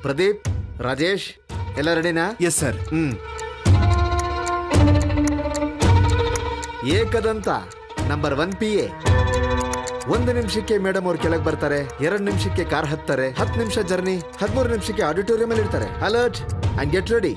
ಪ್ರದೀಪ್, ರಾಜೇಶ್ ಎಲ್ಲ ರೆಡಿನಾ? Yes sir. Ekadanta number 1 PA. 1 ನಿಮಿಷಕ್ಕೆ ಮೇಡಮ್ ಅವ್ರು ಕೆಳಗೆ ಬರ್ತಾರೆ, 2 ನಿಮಿಷಕ್ಕೆ ಕಾರ್ ಹತ್ತಾರೆ, 10 ನಿಮಿಷ ಜರ್ನಿ, 13 ನಿಮಿಷಕ್ಕೆ ಆಡಿಟೋರಿಯಂ ಅಲ್ಲಿ ಇರ್ತಾರೆ. Alert and get ready.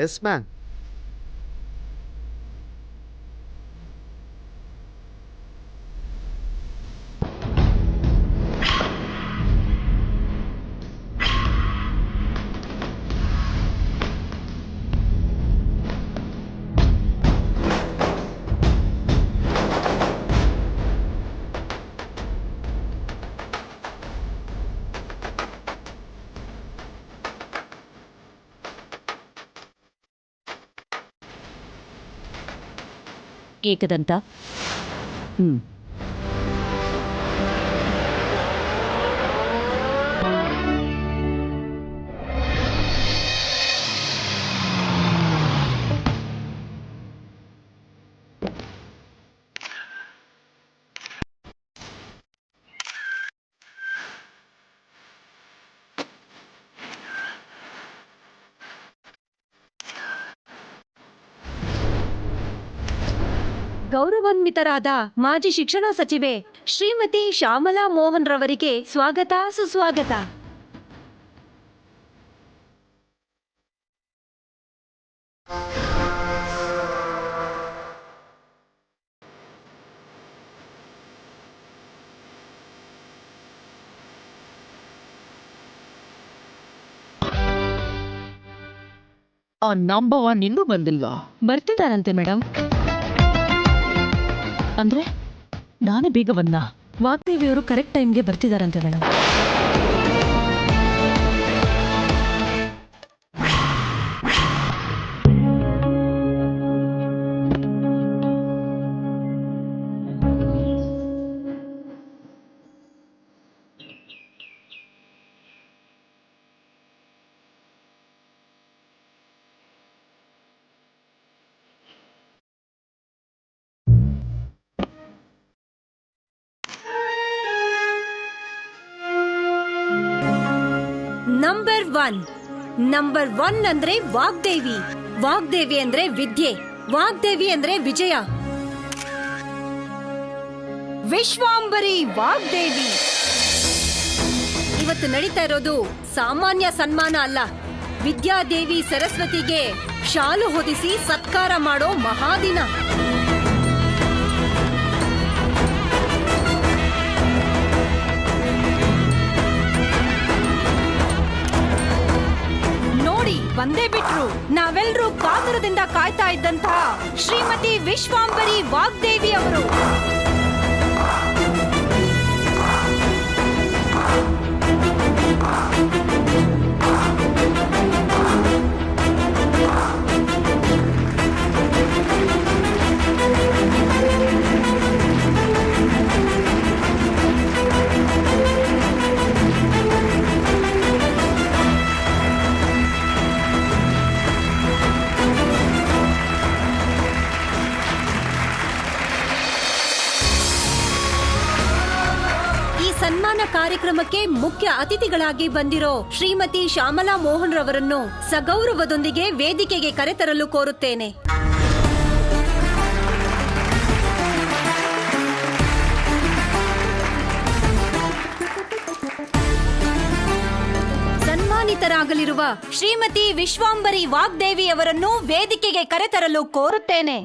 Yes ma'am. Ekadanta. ಗೌರವಾನ್ವಿತರಾದ ಮಾಜಿ ಶಿಕ್ಷಣ ಸಚಿವೆ ಶ್ರೀಮತಿ ಶ್ಯಾಮಲಾ ಮೋಹನ್ ರವರಿಗೆ ಸ್ವಾಗತ ಸುಸ್ವಾಗತ. ನಂಬರ್ 1 ಇನ್ನೂ ಬಂದಿಲ್ವಾ? ಬರ್ತಿದ್ದಾರಂತೆ ಮೇಡಮ್. ಅಂದ್ರೆ ನಾನೇ ಬೇಗ ಬಂದ? ವಾಗ್ದೇವಿಯವರು ಕರೆಕ್ಟ್ ಟೈಮ್ಗೆ ಬರ್ತಿದ್ದಾರಂತೆ ಮೇಡಮ್. ನಂಬರ್ 1 ಅಂದ್ರೆ ವಾಗ್ದೇವಿ. ವಾಗ್ದೇವಿ ಅಂದ್ರೆ ವಿದ್ಯೆ. ವಾಗ್ದೇವಿ ಅಂದ್ರೆ ವಿಜಯ. ವಿಶ್ವಾಂಬರಿ ವಾಗ್ದೇವಿ. ಇವತ್ತು ನಡೀತಾ ಇರೋದು ಸಾಮಾನ್ಯ ಸನ್ಮಾನ ಅಲ್ಲ. ವಿದ್ಯಾದೇವಿ ಸರಸ್ವತಿಗೆ ಶಾಲು ಹೊದಿಸಿ ಸತ್ಕಾರ ಮಾಡೋ ಮಹಾದಿನ. ಬಂದೇ ಬಿಟ್ರು. ನಾವೆಲ್ಲರೂ ಕಾತುರದಿಂದ ಕಾಯ್ತಾ ಇದ್ದಂತಹ ಶ್ರೀಮತಿ ವಿಶ್ವಾಂಬರಿ ವಾಗ್ದೇವಿ ಅವರು. ಸನ್ಮಾನ ಕಾರ್ಯಕ್ರಮಕ್ಕೆ ಮುಖ್ಯ ಅತಿಥಿಗಳಾಗಿ ಬಂದಿರೋ ಶ್ರೀಮತಿ ಶ್ಯಾಮಲಾ ಮೋಹನ್ ರವರನ್ನು ಸಗೌರವದೊಂದಿಗೆ ವೇದಿಕೆಗೆ ಕರೆತರಲು ಕೋರುತ್ತೇನೆ. ಸನ್ಮಾನಿತರಾಗಲಿರುವ ಶ್ರೀಮತಿ ವಿಶ್ವಾಂಬರಿ ವಾಗ್ದೇವಿ ಅವರನ್ನು ವೇದಿಕೆಗೆ ಕರೆತರಲು ಕೋರುತ್ತೇನೆ.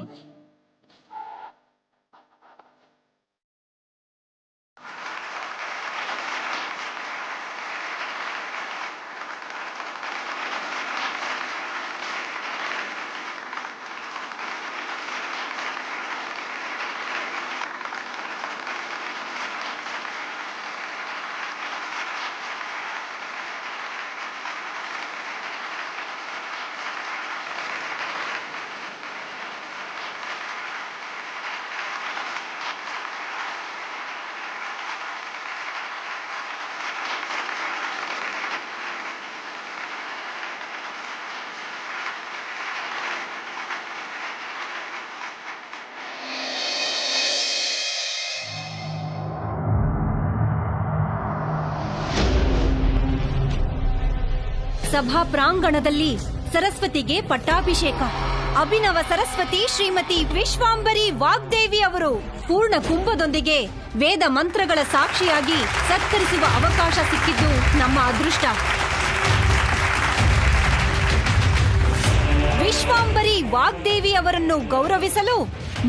ಸಭಾ ಪ್ರಾಂಗಣದಲ್ಲಿ ಸರಸ್ವತಿಗೆ ಪಟ್ಟಾಭಿಷೇಕ. ಅಭಿನವ ಸರಸ್ವತಿ ಶ್ರೀಮತಿ ವಿಶ್ವಾಂಬರಿ ವಾಗ್ದೇವಿ ಅವರು ಪೂರ್ಣ ಕುಂಭದೊಂದಿಗೆ ವೇದ ಮಂತ್ರಗಳ ಸಾಕ್ಷಿಯಾಗಿ ಸತ್ಕರಿಸುವ ಅವಕಾಶ ಸಿಕ್ಕಿದ್ದು ನಮ್ಮ ಅದೃಷ್ಟ. ವಿಶ್ವಾಂಬರಿ ವಾಗ್ದೇವಿ ಅವರನ್ನು ಗೌರವಿಸಲು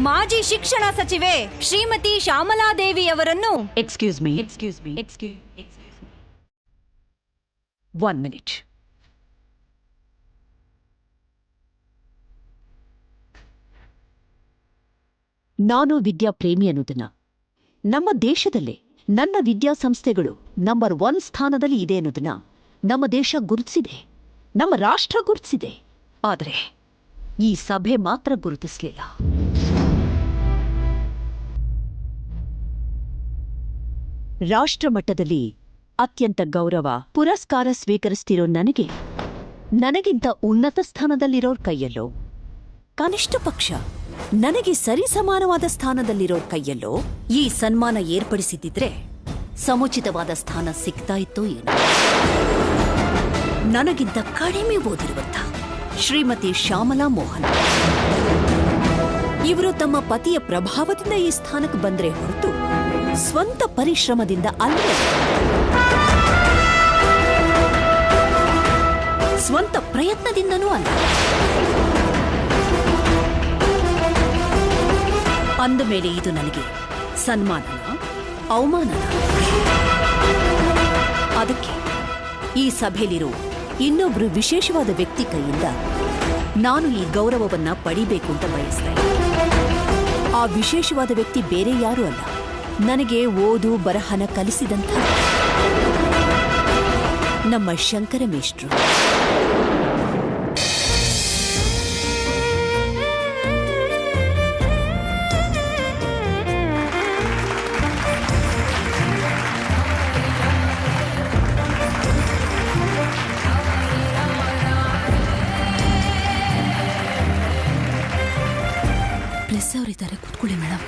ಮಾಜಿ ಶಿಕ್ಷಣ ಸಚಿವೆ ಶ್ರೀಮತಿ ಶ್ಯಾಮಲಾದೇವಿ ಅವರನ್ನು ಎಕ್ಸ್ಕ್ಯೂಸ್ ಮೀ 1 minute. ನಾನು ವಿದ್ಯಾ ಪ್ರೇಮಿ ಅನ್ನೋದನ್ನ ನಮ್ಮ ದೇಶದಲ್ಲೇ ನನ್ನ ವಿದ್ಯಾಸಂಸ್ಥೆಗಳು ನಂಬರ್ 1 ಸ್ಥಾನದಲ್ಲಿ ಇದೆ ಅನ್ನೋದನ್ನ ನಮ್ಮ ದೇಶ ಗುರುತಿಸಿದೆ, ನಮ್ಮ ರಾಷ್ಟ್ರ ಗುರುತಿಸಿದೆ. ಆದರೆ ಈ ಸಭೆ ಮಾತ್ರ ಗುರುತಿಸಲಿಲ್ಲ. ರಾಷ್ಟ್ರ ಮಟ್ಟದಲ್ಲಿ ಅತ್ಯಂತ ಗೌರವ ಪುರಸ್ಕಾರ ಸ್ವೀಕರಿಸ್ತಿರೋ ನನಗಿಂತ ಉನ್ನತ ಸ್ಥಾನದಲ್ಲಿರೋರ್ ಕೈಯಲ್ಲೋ, ಕನಿಷ್ಠ ಪಕ್ಷ ನನಗೆ ಸರಿಸಮಾನವಾದ ಸ್ಥಾನದಲ್ಲಿರೋರ್ ಕೈಯಲ್ಲೋ ಈ ಸನ್ಮಾನ ಏರ್ಪಡಿಸಿದ್ದಿದ್ರೆ ಸಮುಚಿತವಾದ ಸ್ಥಾನ ಸಿಗ್ತಾ ಇತ್ತೋ ಏನೋ. ನನಗಿಂತ ಕಡಿಮೆ ಓದಿರುವಂಥ ಶ್ರೀಮತಿ ಶ್ಯಾಮಲಾ ಮೋಹನ್ ಇವರು ತಮ್ಮ ಪತಿಯ ಪ್ರಭಾವದಿಂದ ಈ ಸ್ಥಾನಕ್ಕೆ ಬಂದ್ರೆ ಹೊರತು ಸ್ವಂತ ಪರಿಶ್ರಮದಿಂದ ಅಲ್ಲ, ಸ್ವಂತ ಪ್ರಯತ್ನದಿಂದನೂ ಅಲ್ಲ. ಅಂದ ಮೇಲೆ ಇದು ನನಗೆ ಸನ್ಮಾನನ ಅವಮಾನನ? ಅದಕ್ಕೆ ಈ ಸಭೆಯಲ್ಲಿರೋ ಇನ್ನೊಬ್ರು ವಿಶೇಷವಾದ ವ್ಯಕ್ತಿ ಕೈಯಿಂದ ನಾನು ಈ ಗೌರವವನ್ನ ಪಡಿಬೇಕು ಅಂತ ಬಯಸ್ತಾ ಇದ್ದೀನಿ. ಆ ವಿಶೇಷವಾದ ವ್ಯಕ್ತಿ ಬೇರೆ ಯಾರೂ ಅಲ್ಲ, ನನಗೆ ಓದು ಬರಹನ ಕಲಿಸಿದಂಥ ನಮ್ಮ ಶಂಕರ ಮೇಷ್ಟ್ರು. ಪ್ರೆಸ್ ಅವರಿದ್ದಾರೆ, ಕೂತ್ಕೊಳ್ಳಿ ಮೇಡಮ್.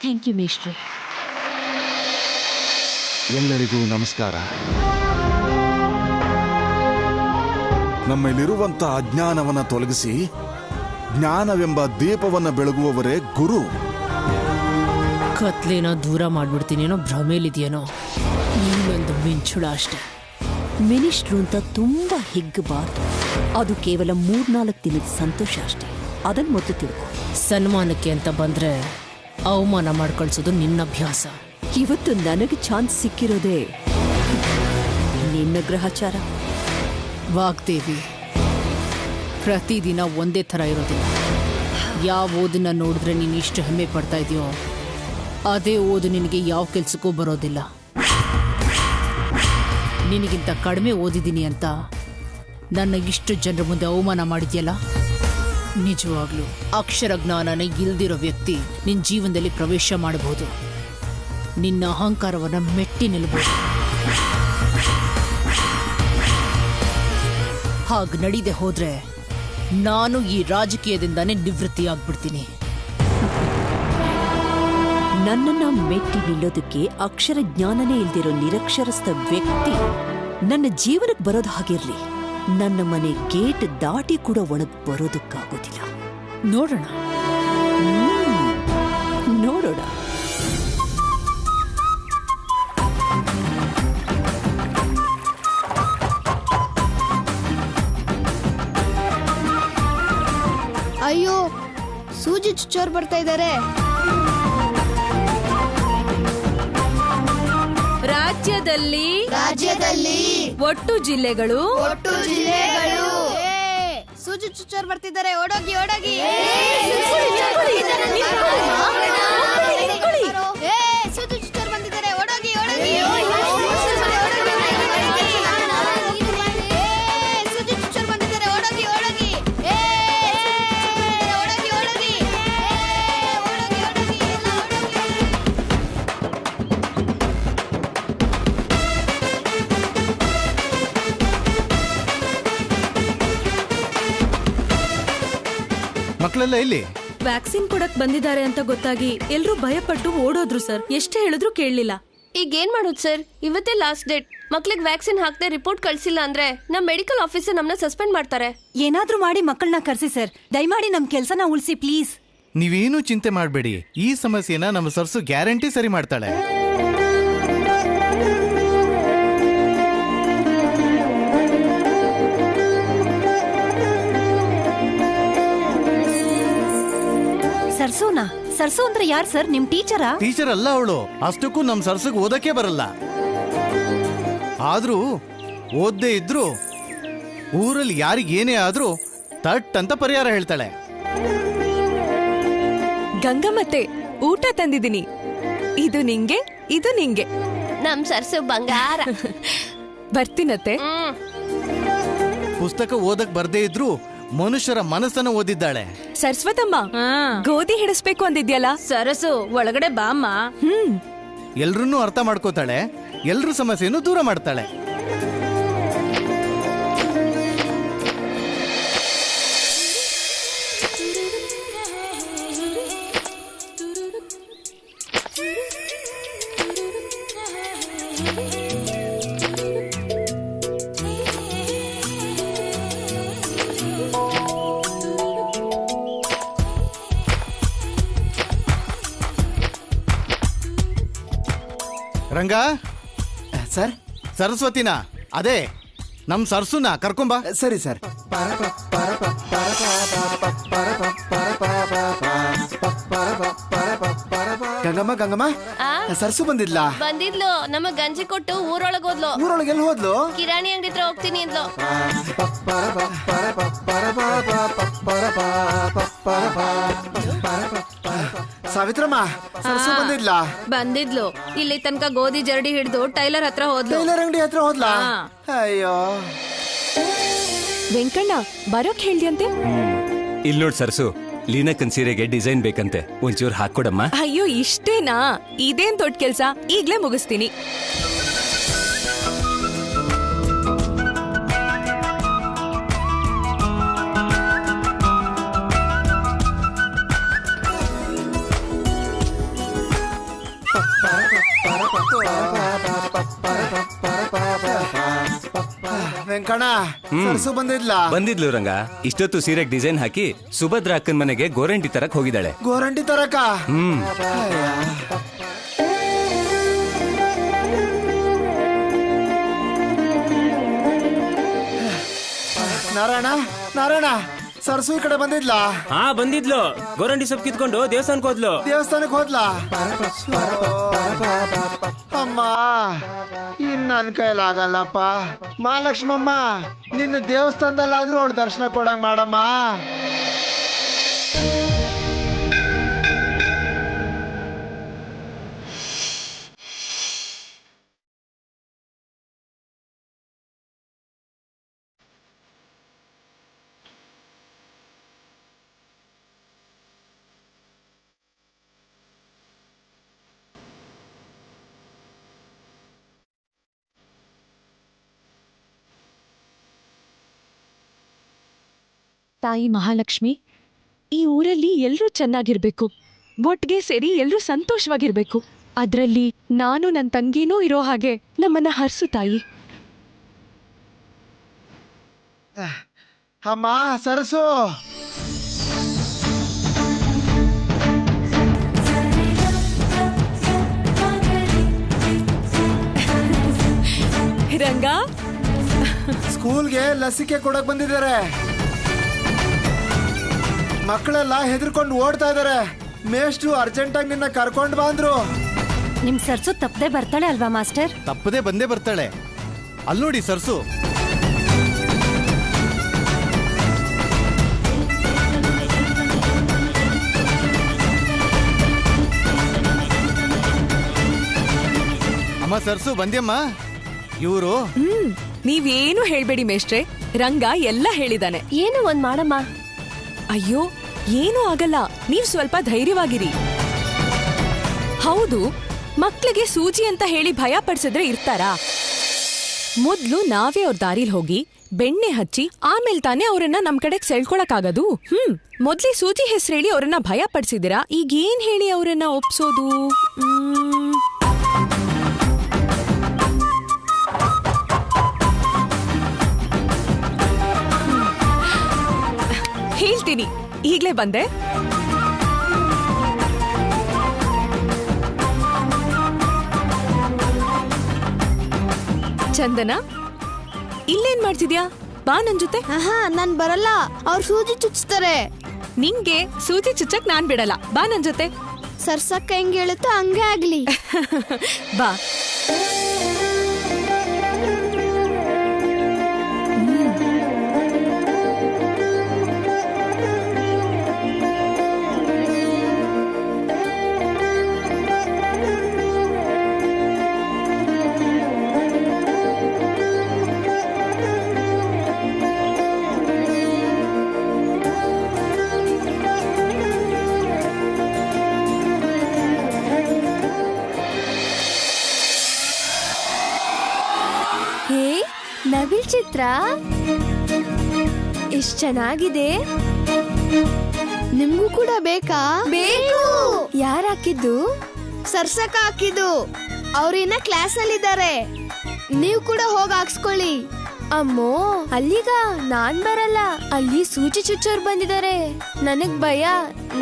Thank you ಮೇಷ್ಟ್ರೆ. ಎಲ್ಲರಿಗೂ ನಮಸ್ಕಾರ. ನಮ್ಮಲ್ಲಿರುವಂಥ ಅಜ್ಞಾನವನ್ನ ತೊಲಗಿಸಿ ಜ್ಞಾನವೆಂಬ ದೀಪವನ್ನ ಬೆಳಗುವವರೇ ಗುರು. ಕತ್ಲೇನೋ ದೂರ ಮಾಡ್ಬಿಡ್ತೀನೇನೋ ಭ್ರಮೇಲಿದೆಯೇನೋ, ಇನ್ನೊಂದು ಮಿಂಚುಳ ಅಷ್ಟೆ. ಮಿನಿಸ್ಟ್ರು ಅಂತ ತುಂಬಾ ಹಿಗ್ಗಬಾರ್ದು. ಅದು ಕೇವಲ 3-4 ದಿನದ ಸಂತೋಷ ಅಷ್ಟೇ. ಅದನ್ನ ಮೊದಲು ತಿಳ್ಕೊ. ಸನ್ಮಾನಕ್ಕೆ ಅಂತ ಬಂದ್ರೆ ಅವಮಾನ ಮಾಡ್ಕೊಳ್ಸೋದು ನಿನ್ನ ಅಭ್ಯಾಸ. ಇವತ್ತು ನನಗೆ ಚಾನ್ಸ್ ಸಿಕ್ಕಿರೋದೇ ನಿನ್ನ ಗ್ರಹಚಾರ. ವಾಗ್ದೇವಿ, ಪ್ರತಿದಿನ ಒಂದೇ ಥರ ಇರೋದಿಲ್ಲ. ಯಾವ ಓದನ್ನ ನೋಡಿದ್ರೆ ನೀನು ಇಷ್ಟು ಹೆಮ್ಮೆ ಪಡ್ತಾ ಇದೆಯೋ ಅದೇ ಓದು ನಿನಗೆ ಯಾವ ಕೆಲ್ಸಕ್ಕೂ ಬರೋದಿಲ್ಲ. ನಿನಗಿಂತ ಕಡಿಮೆ ಓದಿದ್ದೀನಿ ಅಂತ ನನ್ನ ಇಷ್ಟು ಜನರ ಮುಂದೆ ಅವಮಾನ ಮಾಡಿದ್ಯಲ್ಲ, ನಿಜವಾಗ್ಲೂ ಅಕ್ಷರ ಜ್ಞಾನನೇ ಇಲ್ದಿರೋ ವ್ಯಕ್ತಿ ನಿನ್ನ ಜೀವನದಲ್ಲಿ ಪ್ರವೇಶ ಮಾಡಬಹುದು. ನಿನ್ನ ಅಹಂಕಾರವನ್ನ ಮೆಟ್ಟಿ ನಿಲ್ಲಬಹುದು. ಹಾಗೆ ನಡೀದೆ ಹೋದ್ರೆ ನಾನು ಈ ರಾಜಕೀಯದಿಂದಾನೇ ನಿವೃತ್ತಿಯಾಗ್ಬಿಡ್ತೀನಿ. ನನ್ನನ್ನ ಮೆಟ್ಟಿ ನಿಲ್ಲೋದಕ್ಕೆ ಅಕ್ಷರ ಜ್ಞಾನನೇ ಇಲ್ದಿರೋ ನಿರಕ್ಷರಸ್ಥ ವ್ಯಕ್ತಿ ನನ್ನ ಜೀವನಕ್ಕೆ ಬರೋದು ಹಾಗಿರ್ಲಿ, ನನ್ನ ಮನೆ ಗೇಟ್ ದಾಟಿ ಕೂಡ ಒಳಗ್ ಬರೋದಕ್ಕಾಗೋದಿಲ್ಲ. ನೋಡೋಣ ನೋಡೋಣ. ಅಯ್ಯೋ, ಸೂಜಿ ಚುಚ್ಚೋರ್ ಬರ್ತಾ ಇದ್ದಾರೆ. ರಾಜ್ಯದಲ್ಲಿ ರಾಜ್ಯದಲ್ಲಿ ಒಟ್ಟು ಜಿಲ್ಲೆಗಳು ಸೂಜಿ ಚುಚ್ಚೋರ್ ಬರ್ತಿದ್ದಾರೆ, ಓಡೋಗಿ ಓಡೋಗಿ. ಸೂಜಿ ಚುಚ್ಚೋರ್ ಬಂದಿದ್ದಾರೆ, ಓಡೋಗಿ ಓಡೋಗಿ. ಸೂಜಿ ಚುಚ್ಚೋರ್ ಬಂದಿದ್ದಾರೆ, ಓಡೋಗಿ ಓಡೋಗಿ. ಓಡೋಗಿ ಓಡೋಗಿ. ಮಕ್ಕಳೆಲ್ಲ ಇಲ್ಲಿ ವ್ಯಾಕ್ಸಿನ್ ಕೊಡಕ್ ಬಂದಿದ್ದಾರೆ ಅಂತ ಗೊತ್ತಾಗಿ ಎಲ್ರೂ ಭಯಪಟ್ಟು ಓಡೋದ್ರು ಸರ್. ಎಷ್ಟೇ ಹೇಳಿದ್ರು ಕೇಳಲಿಲ್ಲ. ಈಗ ಏನ್ ಮಾಡೋದು ಸರ್? ಇವತ್ತೇ ಲಾಸ್ಟ್ ಡೇಟ್. ಮಕ್ಳಿಗೆ ವ್ಯಾಕ್ಸಿನ್ ಹಾಕದೆ ರಿಪೋರ್ಟ್ ಕಳ್ಸಿಲ್ಲ ಅಂದ್ರೆ ನಮ್ ಮೆಡಿಕಲ್ ಆಫೀಸರ್ ನಮ್ನ ಸಸ್ಪೆಂಡ್ ಮಾಡ್ತಾರೆ. ಏನಾದ್ರೂ ಮಾಡಿ ಮಕ್ಕಳನ್ನ ಕರ್ಸಿ ಸರ್. ದಯಮಾಡಿ ನಮ್ ಕೆಲ್ಸನ ಉಳಿಸಿ ಪ್ಲೀಸ್. ನೀವೇನು ಚಿಂತೆ ಮಾಡಬೇಡಿ, ಈ ಸಮಸ್ಯೆನ ನಮ್ಮ ಸರ್ಸು ಗ್ಯಾರಂಟಿ ಸರಿ ಮಾಡ್ತಾಳೆ. ಸರ್ಸು ಅಂದ್ರೆ ಯಾರು ಸರ್? ನಿಮ್ ಟೀಚರಾ? ಟೀಚರ್ ಅಲ್ಲ ಅವಳು. ಅಷ್ಟಕ್ಕೂ ನಮ್ ಸರ್ಸಗ್ ಓದಕ್ಕೆ ಬರಲ್ಲ. ಆದ್ರೂ ಓದ್ದೇ ಇದ್ರು ಊರಲ್ಲಿ ಯಾರಿಗೇನೇ ಆದ್ರೂ ತಟ್ ಅಂತ ಪರಿಹಾರ ಹೇಳ್ತಾಳೆ. ಗಂಗಮ್ಮತ್ತೆ, ಊಟ ತಂದಿದ್ದೀನಿ. ಇದು ನಿಂಗೆ, ಇದು ನಿಂಗೆ. ನಮ್ ಸರ್ಸು ಬಂಗಾರ. ಬರ್ತೀನತ್ತೆ. ಪುಸ್ತಕ ಓದಕ್ ಬರ್ದೇ ಇದ್ರು ಮನುಷ್ಯರ ಮನಸ್ಸನ್ನ ಓದಿದ್ದಾಳೆ. ಸರಸ್ವತಮ್ಮ, ಗೋಧಿ ಹಿಡಿಸ್ಬೇಕು ಅಂದಿದ್ಯಲ್ಲ? ಸರಸು ಒಳಗಡೆ ಬಾಮ್ಮ. ಎಲ್ರನ್ನೂ ಅರ್ಥ ಮಾಡ್ಕೋತಾಳೆ, ಎಲ್ರ ಸಮಸ್ಯೆಯನ್ನು ದೂರ ಮಾಡ್ತಾಳೆ. ರಂಗ ಸರ್, ಸರಸ್ವತಿನ ಅದೇ ನಮ್ ಸರ್ಸುನ ಕರ್ಕೊಂಬಾ. ಸರಿ ಸರ್. ಗಂಗಮ್ಮ, ಸರ್ಸು ಬಂದಿದ್ಲಾ? ಬಂದಿದ್ಲು. ನಮಗ್ ಗಂಜಿ ಕೊಟ್ಟು ಊರೊಳಗ್ ಹೋದ್ಲು. ಊರೊಳಗೆ ಎಲ್ಲಿ ಹೋದ್ಲು? ಕಿರಾಣಿ ಅಂಗಡಿ ಹತ್ರ ಹೋಗ್ತೀನಿ ಅಂದ್ಲು. ಸಾವಿತ್ರಮ್ಮ, ಸರ್ಸು ಬಂದಿದ್ಲಾ? ಬಂದಿದ್ಲು. ಇಲ್ಲಿ ತನಕ ಗೋಧಿ ಜರಡಿ ಹಿಡಿದು ಟೈಲರ್ ಹತ್ರ ಹೋದ್ಲು. ಟೈಲರ್ ಅಂಗಡಿ ಹತ್ರ ಹೋದ್ಲಾ? ಅಯ್ಯೋ, ವೆಂಕಣ್ಣ ಬರೋಕ್ ಹೇಳ್ದಿಯಂತೆ. ಇಲ್ಲಿ ನೋಡ್ ಸರ್ಸು, ಲೀನಕ್ಕನ್ ಸೀರೆಗೆ ಡಿಸೈನ್ ಬೇಕಂತೆ, ಒಂಚೂರು ಹಾಕೊಡಮ್ಮ. ಅಯ್ಯೋ ಇಷ್ಟೇನಾ? ಇದೇನ್ ದೊಡ್ಡ ಕೆಲ್ಸ, ಈಗ್ಲೇ ಮುಗಿಸ್ತೀನಿ. ವೆಂಕಣ್ಣ, ಸರ್ಸು ಬಂದಿದ್ಲಾ? ಬಂದಿದ್ಲು ರಂಗ. ಇಷ್ಟೊತ್ತು ಸೀರೆಗೆ ಡಿಸೈನ್ ಹಾಕಿ ಸುಭದ್ರ ಅಕ್ಕನ್ ಮನೆಗೆ ಗೋರಂಟಿ ತರಕ್ ಹೋಗಿದ್ದಾಳೆ. ಗೋರಂಟಿ ತರಕ? ನಾರಾಯಣ, ಸರ್ಸು ಈ ಕಡೆ ಬಂದಿದ್ಲಾ? ಹಾ ಬಂದಿದ್ಲು. ಗೋರಂಟಿ ಸೊಪ್ಪು ಕಿತ್ಕೊಂಡು ದೇವಸ್ಥಾನಕ್ಕೆ ಹೋದ್ಲು. ದೇವಸ್ಥಾನಕ್ಕೆ ಹೋದ್ಲಾ? ಅಮ್ಮ, ಇನ್ ನನ್ ಕೈಲಾಗಲ್ಲಪ್ಪ. ಮಹಾಲಕ್ಷ್ಮಮ್ಮ, ನಿನ್ನ ದೇವಸ್ಥಾನದಲ್ಲಾದ್ರೂ ಅವಳು ದರ್ಶನ ಕೊಡಂಗ್ ಮಾಡಮ್ಮ. ತಾಯಿ ಮಹಾಲಕ್ಷ್ಮಿ, ಈ ಊರಲ್ಲಿ ಎಲ್ರೂ ಚೆನ್ನಾಗಿರ್ಬೇಕು, ಒಟ್ಟಿಗೆ ಸೇರಿ ಎಲ್ರೂ ಸಂತೋಷವಾಗಿರ್ಬೇಕು. ಅದ್ರಲ್ಲಿ ನಾನು ನನ್ನ ತಂಗಿನೂ ಇರೋ ಹಾಗೆ ನಮ್ಮನ್ನ ಹರ್ಸು ತಾಯಿ. ಅಮ್ಮ, ಸರಸು. ರಂಗ, ಸ್ಕೂಲ್ಗೆ ಲಸಿಕೆ ಕೊಡಕ್ ಬಂದಿದ್ದಾರೆ. ಮಕ್ಕಳೆಲ್ಲ ಹೆದರ್ಕೊಂಡು ಓಡ್ತಾ ಇದಾರೆ. ಮೇಷ್ಟ್ರು ಅರ್ಜೆಂಟಾಗಿ ನಿನ್ನ ಕರ್ಕೊಂಡು ಬಂದ್ರು. ನಿಮ್ ಸರ್ಸು ತಪ್ಪದೆ ಬರ್ತಾಳೆ ಅಲ್ವಾ ಮಾಸ್ಟರ್? ತಪ್ಪದೆ ಬಂದೇ ಬರ್ತಾಳೆ. ಅಲ್ಲಿ ನೋಡಿ ಸರ್ಸು. ಅಮ್ಮ ಸರ್ಸು ಬಂದ್ಯಮ್ಮ. ಇವರು ನೀವೇನು ಹೇಳ್ಬೇಡಿ ಮೇಷ್ಟ್ರೆ, ರಂಗ ಎಲ್ಲ ಹೇಳಿದಾನೆ. ಏನು ಒಂದ್ ಮಾಡಮ್ಮ. ಅಯ್ಯೋ ಏನೂ ಆಗಲ್ಲ, ನೀವ್ ಸ್ವಲ್ಪ ಧೈರ್ಯವಾಗಿರಿ. ಹೌದು, ಮಕ್ಳಿಗೆ ಸೂಜಿ ಅಂತ ಹೇಳಿ ಭಯ ಪಡಿಸಿದ್ರೆ ಇರ್ತಾರಾ? ಮೊದ್ಲು ನಾವೇ ಅವ್ರ ದಾರಿಲ್ ಹೋಗಿ ಬೆಣ್ಣೆ ಹಚ್ಚಿ ಆಮೇಲೆ ತಾನೇ ಅವ್ರನ್ನ ನಮ್ ಕಡೆಗ್ ಸೆಳ್ಕೊಳಕ್ಕಾಗದು. ಮೊದ್ಲೇ ಸೂಜಿ ಹೆಸರು ಹೇಳಿ ಅವ್ರನ್ನ ಭಯ ಪಡಿಸಿದಿರಾ, ಈಗೇನ್ ಹೇಳಿ ಅವ್ರನ್ನ ಒಪ್ಸೋದು? ಹೇಳ್ತೀನಿ, ಈಗ್ಲೇ ಬಂದೆ. ಚಂದನ, ಇಲ್ಲೇನ್ ಮಾಡ್ತಿದ್ಯಾ? ಬಾ ನನ್ ಜೊತೆ. ನಾನ್ ಬರಲ್ಲ, ಅವ್ರು ಸೂಜಿ ಚುಚ್ತಾರೆ. ನಿಂಗೆ ಸೂಜಿ ಚುಚ್ಚಕ್ ನಾನ್ ಬಿಡಲ್ಲ, ಬಾ ನನ್ ಜೊತೆ. ಸರ್ಸಕ್ಕ ಹೆಂಗ್ ಹೇಳುತ್ತೋ ಹಂಗೆ ಆಗ್ಲಿ. ಬಾ. ನವಿಲ್ ಚಿತ್ರ ಎಷ್ಟ್ ಚೆನ್ನಾಗಿದೆ. ನಿಮ್ಗೂ ಕೂಡ ಬೇಕಾ? ಬೇಕು. ಯಾರು ಹಾಕಿದ್ದು? ಸರ್ಸಕ್ಕ ಹಾಕಿದ್ದು. ಅವ್ರಿನ್ನ ಕ್ಲಾಸ್ ಅಲ್ಲಿ ಇದ್ದಾರೆ, ನೀವು ಕೂಡ ಹೋಗಿ ಹಾಕ್ಸ್ಕೊಳ್ಳಿ. ಅಮ್ಮೋ, ಅಲ್ಲಿಗ ನಾನ್ ಬರಲ್ಲ, ಅಲ್ಲಿ ಸೂಜಿ ಚುಚ್ಚೋರ್ ಬಂದಿದ್ದಾರೆ, ನನಗ್ ಭಯ,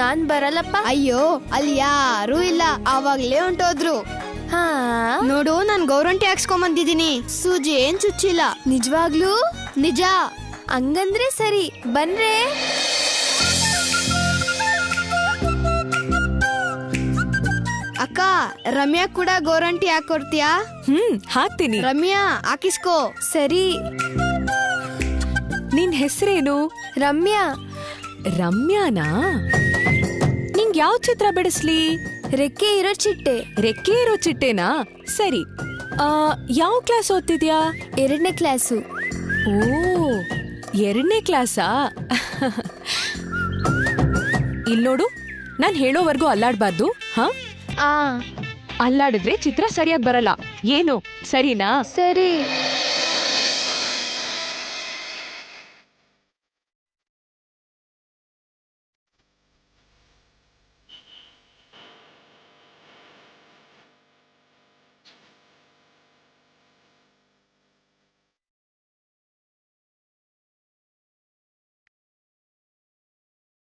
ನಾನ್ ಬರಲ್ಲಪ್ಪ. ಅಯ್ಯೋ, ಅಲ್ಲಿ ಯಾರೂ ಇಲ್ಲ, ಆವಾಗ್ಲೇ ಹೊಂಟೋದ್ರು. ನೋಡು, ನಾನ್ ಗೌರಂಟಿ ಹಾಕ್ಸ್ಕೊಂಡ್ ಬಂದಿದ್ದೀನಿ, ಸೂಜಿ ಏನ್ ಚುಚ್ಚಿಲ್ಲ. ನಿಜವಾಗ್ಲೂ? ನಿಜ. ಹಂಗಂದ್ರೆ ಸರಿ, ಬನ್ರೆ. ಅಕ್ಕ, ರಮ್ಯಾ ಕೂಡ ಗೌರಂಟಿ ಹಾಕೊಡ್ತೀಯಾ? ಹಾಕ್ತೀನಿ. ರಮ್ಯಾ, ಹಾಕಿಸ್ಕೋ. ಸರಿ. ನಿನ್ ಹೆಸರೇನು? ರಮ್ಯಾ. ರಮ್ಯಾನಾ? ನಿಂಗ್ ಯಾವ ಚಿತ್ರ ಬಿಡಿಸ್ಲಿ? ರೆಕ್ಕೆ ಇರೋ ಚಿಟ್ಟೆ. ರೆಕ್ಕೆ ಇರೋ ಚಿಟ್ಟೆನಾ? ಸರಿ. ಯಾವ ಕ್ಲಾಸ್ ಓದ್ತಿದ್ಯಾ? 2ನೇ ಕ್ಲಾಸು. ಓ, 2ನೇ ಕ್ಲಾಸಾ? ಇಲ್ ನೋಡು, ನಾನ್ ಹೇಳೋವರೆಗೂ ಅಲ್ಲಾಡ್ಬಾರ್ದು. ಅಲ್ಲಾಡಿದ್ರೆ ಚಿತ್ರ ಸರಿಯಾಗಿ ಬರಲ್ಲ. ಏನು, ಸರಿನಾ? ಸರಿ.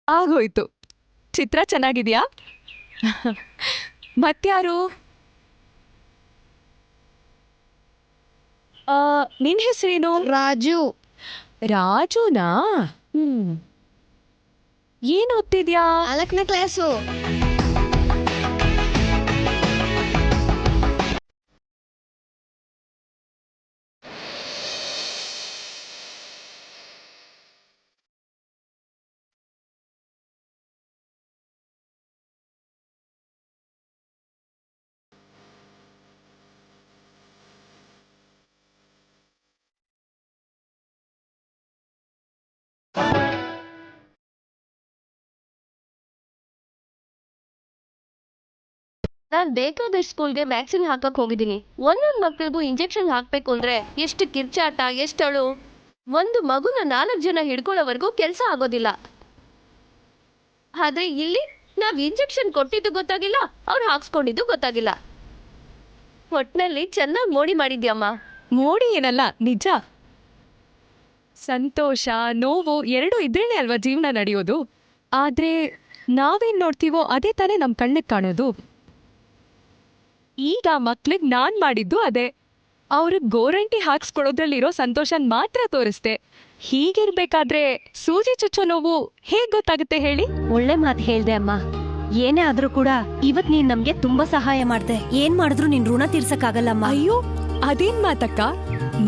ಆಗೋಯ್ತು. ಚಿತ್ರ ಚೆನ್ನಾಗಿದ್ಯಾ? ಮತ್ಯಾರು? ನಿನ್ ಹೆಸರೇನು? ರಾಜು. ರಾಜುನಾ? ಏನ್ ಓದ್ತಿದ್ಯಾ? 4ನೇ ಕ್ಲಾಸು. ನಾನ್ ಬೇಕಾದಷ್ಟು ಸ್ಕೂಲ್ಗೆ ವ್ಯಾಕ್ಸಿನ್ ಹಾಕಕ್ ಹೋಗಿದ್ದೀನಿ. ಒಂದೊಂದ್ ಮಕ್ಳಿಗೂ ಇಂಜೆಕ್ಷನ್ ಹಾಕ್ಬೇಕು ಅಂದ್ರೆ ಎಷ್ಟು ಕಿರ್ಚಾಟ, ಎಷ್ಟಳು. ಒಂದು ಮಗುನ 4 ಜನ ಹಿಡ್ಕೊಳ್ಳೋವರೆಗೂ ಕೆಲಸ ಆಗೋದಿಲ್ಲ. ಆದ್ರೆ ಇಲ್ಲಿ ನಾವ್ ಇಂಜೆಕ್ಷನ್ ಕೊಟ್ಟಿದ್ದು ಗೊತ್ತಾಗಿಲ್ಲ, ಅವ್ರು ಹಾಕ್ಸ್ಕೊಂಡಿದ್ದು ಗೊತ್ತಾಗಿಲ್ಲ. ಒಟ್ನಲ್ಲಿ ಚೆನ್ನಾಗಿ ಮೋಡಿ ಮಾಡಿದ್ಯಮ್ಮ. ಮೋಡಿ ಏನಲ್ಲ, ನಿಜ. ಸಂತೋಷ, ನೋವು ಎರಡೂ ಇದ್ರೇನೆ ಅಲ್ವಾ ಜೀವನ ನಡೆಯೋದು. ಆದ್ರೆ ನಾವೇನ್ ನೋಡ್ತೀವೋ ಅದೇ ತಾನೇ ನಮ್ ಕಣ್ಣಿಗೆ ಕಾಣೋದು. ಈಗ ಮಕ್ಳಿಗೆ ನಾನ್ ಮಾಡಿದ್ದು ಅದೇ. ಅವ್ರಿಗೆ ಗೋರಂಟಿ ಹಾಕ್ಸ್ಕೊಡೋದ್ರಲ್ಲಿರೋ ಸಂತೋಷನ್ ಮಾತ್ರ ತೋರಿಸ್ದೆ. ಹೀಗಿರ್ಬೇಕಾದ್ರೆ ಸೂಜಿ ಚುಚ್ಚೋ ನೋವು ಹೇಗ್ ಗೊತ್ತಾಗುತ್ತೆ ಹೇಳಿ? ಒಳ್ಳೆ ಮಾತು ಹೇಳ್ದೆ ಅಮ್ಮ. ಏನೇ ಆದ್ರೂ ಕೂಡ ಇವತ್ ನೀನ್ ನಮ್ಗೆ ತುಂಬಾ ಸಹಾಯ ಮಾಡ್ದೆ. ಏನ್ ಮಾಡಿದ್ರು ನಿನ್ ಋಣ ತೀರ್ಸಕ್ಕಾಗಲ್ಲಮ್ಮ. ಅಯ್ಯೋ, ಅದೇನ್ ಮಾತಕ್ಕ?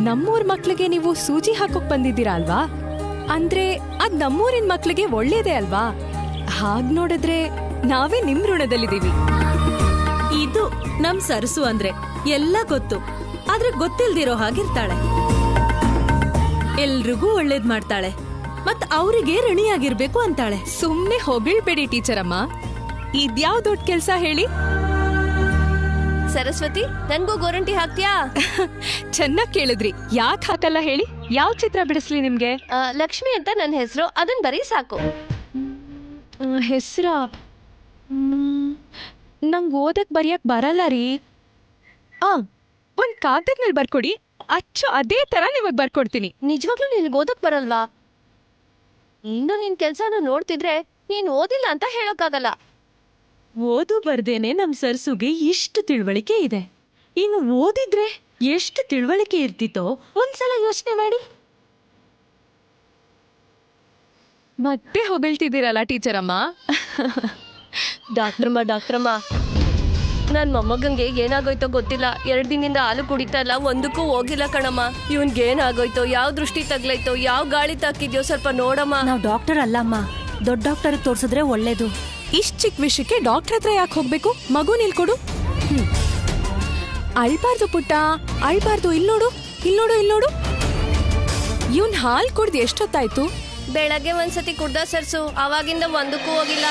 ನಮ್ಮೂರ್ ಮಕ್ಳಿಗೆ ನೀವು ಸೂಜಿ ಹಾಕೋಕ್ ಬಂದಿದ್ದೀರಾ ಅಲ್ವಾ? ಅಂದ್ರೆ ಅದ್ ನಮ್ಮೂರಿನ ಮಕ್ಳಿಗೆ ಒಳ್ಳೇದೇ ಅಲ್ವಾ? ಹಾಗ್ ನೋಡಿದ್ರೆ ನಾವೇ ನಿಮ್ ಋಣದಲ್ಲಿದ್ದೀವಿ. ಈ ಇದು ನಮ್ ಸರಸು ಅಂದ್ರೆ ಎಲ್ಲ ಗೊತ್ತು, ಆದ್ರೆ ಗೊತ್ತಿಲ್ದಿರೋ ಹಾಗಿರ್ತಾಳೆ. ಎಲ್ರಿಗೂ ಒಳ್ಳೇದ್ ಮಾಡ್ತಾಳೆ, ಮತ್ ಅವರಿಗೆ ಋಣಿಯಾಗಿರ್ಬೇಕು ಅಂತಾಳೆ. ಸುಮ್ನೆ ಹೊಗಳ್ಬೇಡಿ ಟೀಚರ್ ಅಮ್ಮ. ಇದ್ಯಾವ್ ದೊಡ್ಡ ಕೆಲ್ಸ ಹೇಳಿ? ಸರಸ್ವತಿ, ನನ್ಗೂ ಗೋರಂಟಿ ಹಾಕ್ತೀಯಾ? ಚೆನ್ನಾಗ್ ಕೇಳಿದ್ರಿ. ಯಾಕೆ ಹಾಕಲ್ಲ ಹೇಳಿ? ಯಾವ ಚಿತ್ರ ಬಿಡಿಸ್ಲಿ ನಿಮ್ಗೆ? ಲಕ್ಷ್ಮಿ ಅಂತ ನನ್ನ ಹೆಸರು, ಅದನ್ ಬರೀ ಸಾಕು. ಹೆಸ್ರ ನಂಗೆ ಓದಕ್ ಬರೆಯಕ್ ಬರಲ್ಲ ರೀ. ಒಂದ್ ಕಾಗದ ಮೇಲೆ ಬರ್ಕೊಡಿ, ಅಚ್ಚು ಅದೇ ತರ ನಿಮಗ್ ಬರ್ಕೊಡ್ತೀನಿ. ನಿಜವಾಗ್ಲೂ ನಿನ್ಗೆ ಓದಕ್ ಬರಲ್ವಾ? ಇನ್ನು ನಿನ್ ಕೆಲ್ಸನ ನೋಡ್ತಿದ್ರೆ ನೀನ್ ಓದಿಲ್ಲ ಅಂತ ಹೇಳೋಕ್ಕಾಗಲ್ಲ. ಓದು ಬರ್ದೇನೆ ನಮ್ ಸರ್ಸುಗೆ ಇಷ್ಟು ತಿಳುವಳಿಕೆ ಇದೆ. ಇನ್ನು ಓದಿದ್ರೆ ಎಷ್ಟು ತಿಳುವಳಿಕೆ ಇರ್ತಿತ್ತೋ ಒಂದ್ಸಲ ಯೋಚನೆ ಮಾಡಿ. ಮತ್ತೆ ಹೊಗಳ್ತಿದ್ದೀರಲ್ಲ ಟೀಚರ್ ಅಮ್ಮ. ಡಾಕ್ಟ್ರಮ್ಮ, ನನ್ ಮೊಮ್ಮಗಂಗೆ ಏನಾಗೋಯ್ತೋ ಗೊತ್ತಿಲ್ಲ. 2 ದಿನದಿಂದ ಹಾಲು ಕುಡಿತಾ ಇಲ್ಲ, ಒಂದಕ್ಕೂ ಹೋಗಿಲ್ಲ ಕಣಮ್ಮ. ಇವನ್ಗೆ ಏನಾಗೋಯ್ತೋ, ಯಾವ ದೃಷ್ಟಿ ತಗ್ಲೈತೋ, ಯಾವ ಗಾಳಿ ತಾಕಿದ್ಯೋ ಸ್ವಲ್ಪ ನೋಡಮ್ಮ. ನಾವ್ ಡಾಕ್ಟರ್ ಅಲ್ಲಮ್ಮ, ದೊಡ್ಡ ಡಾಕ್ಟರ್ ತೋರ್ಸಿದ್ರೆ ಒಳ್ಳೇದು. ಇಷ್ಟ್ ಚಿಕ್ಕ ವಿಷಯಕ್ಕೆ ಡಾಕ್ಟರ್ ಹತ್ರ ಯಾಕೆ ಹೋಗ್ಬೇಕು? ಮಗು ನಿಲ್ಕೊಡು. ಅಳ್ಬಾರ್ದು ಪುಟ್ಟ, ಅಳ್ಬಾರ್ದು. ಇಲ್ನೋಡು. ಇವನ್ ಹಾಲ್ ಕುಡ್ದು ಎಷ್ಟೊತ್ತಾಯ್ತು? ಬೆಳಗ್ಗೆ ಒಂದ್ಸತಿ ಕುಡ್ದ ಸರ್ಸು, ಅವಾಗಿಂದ ಒಂದಕ್ಕೂ ಹೋಗಿಲ್ಲ.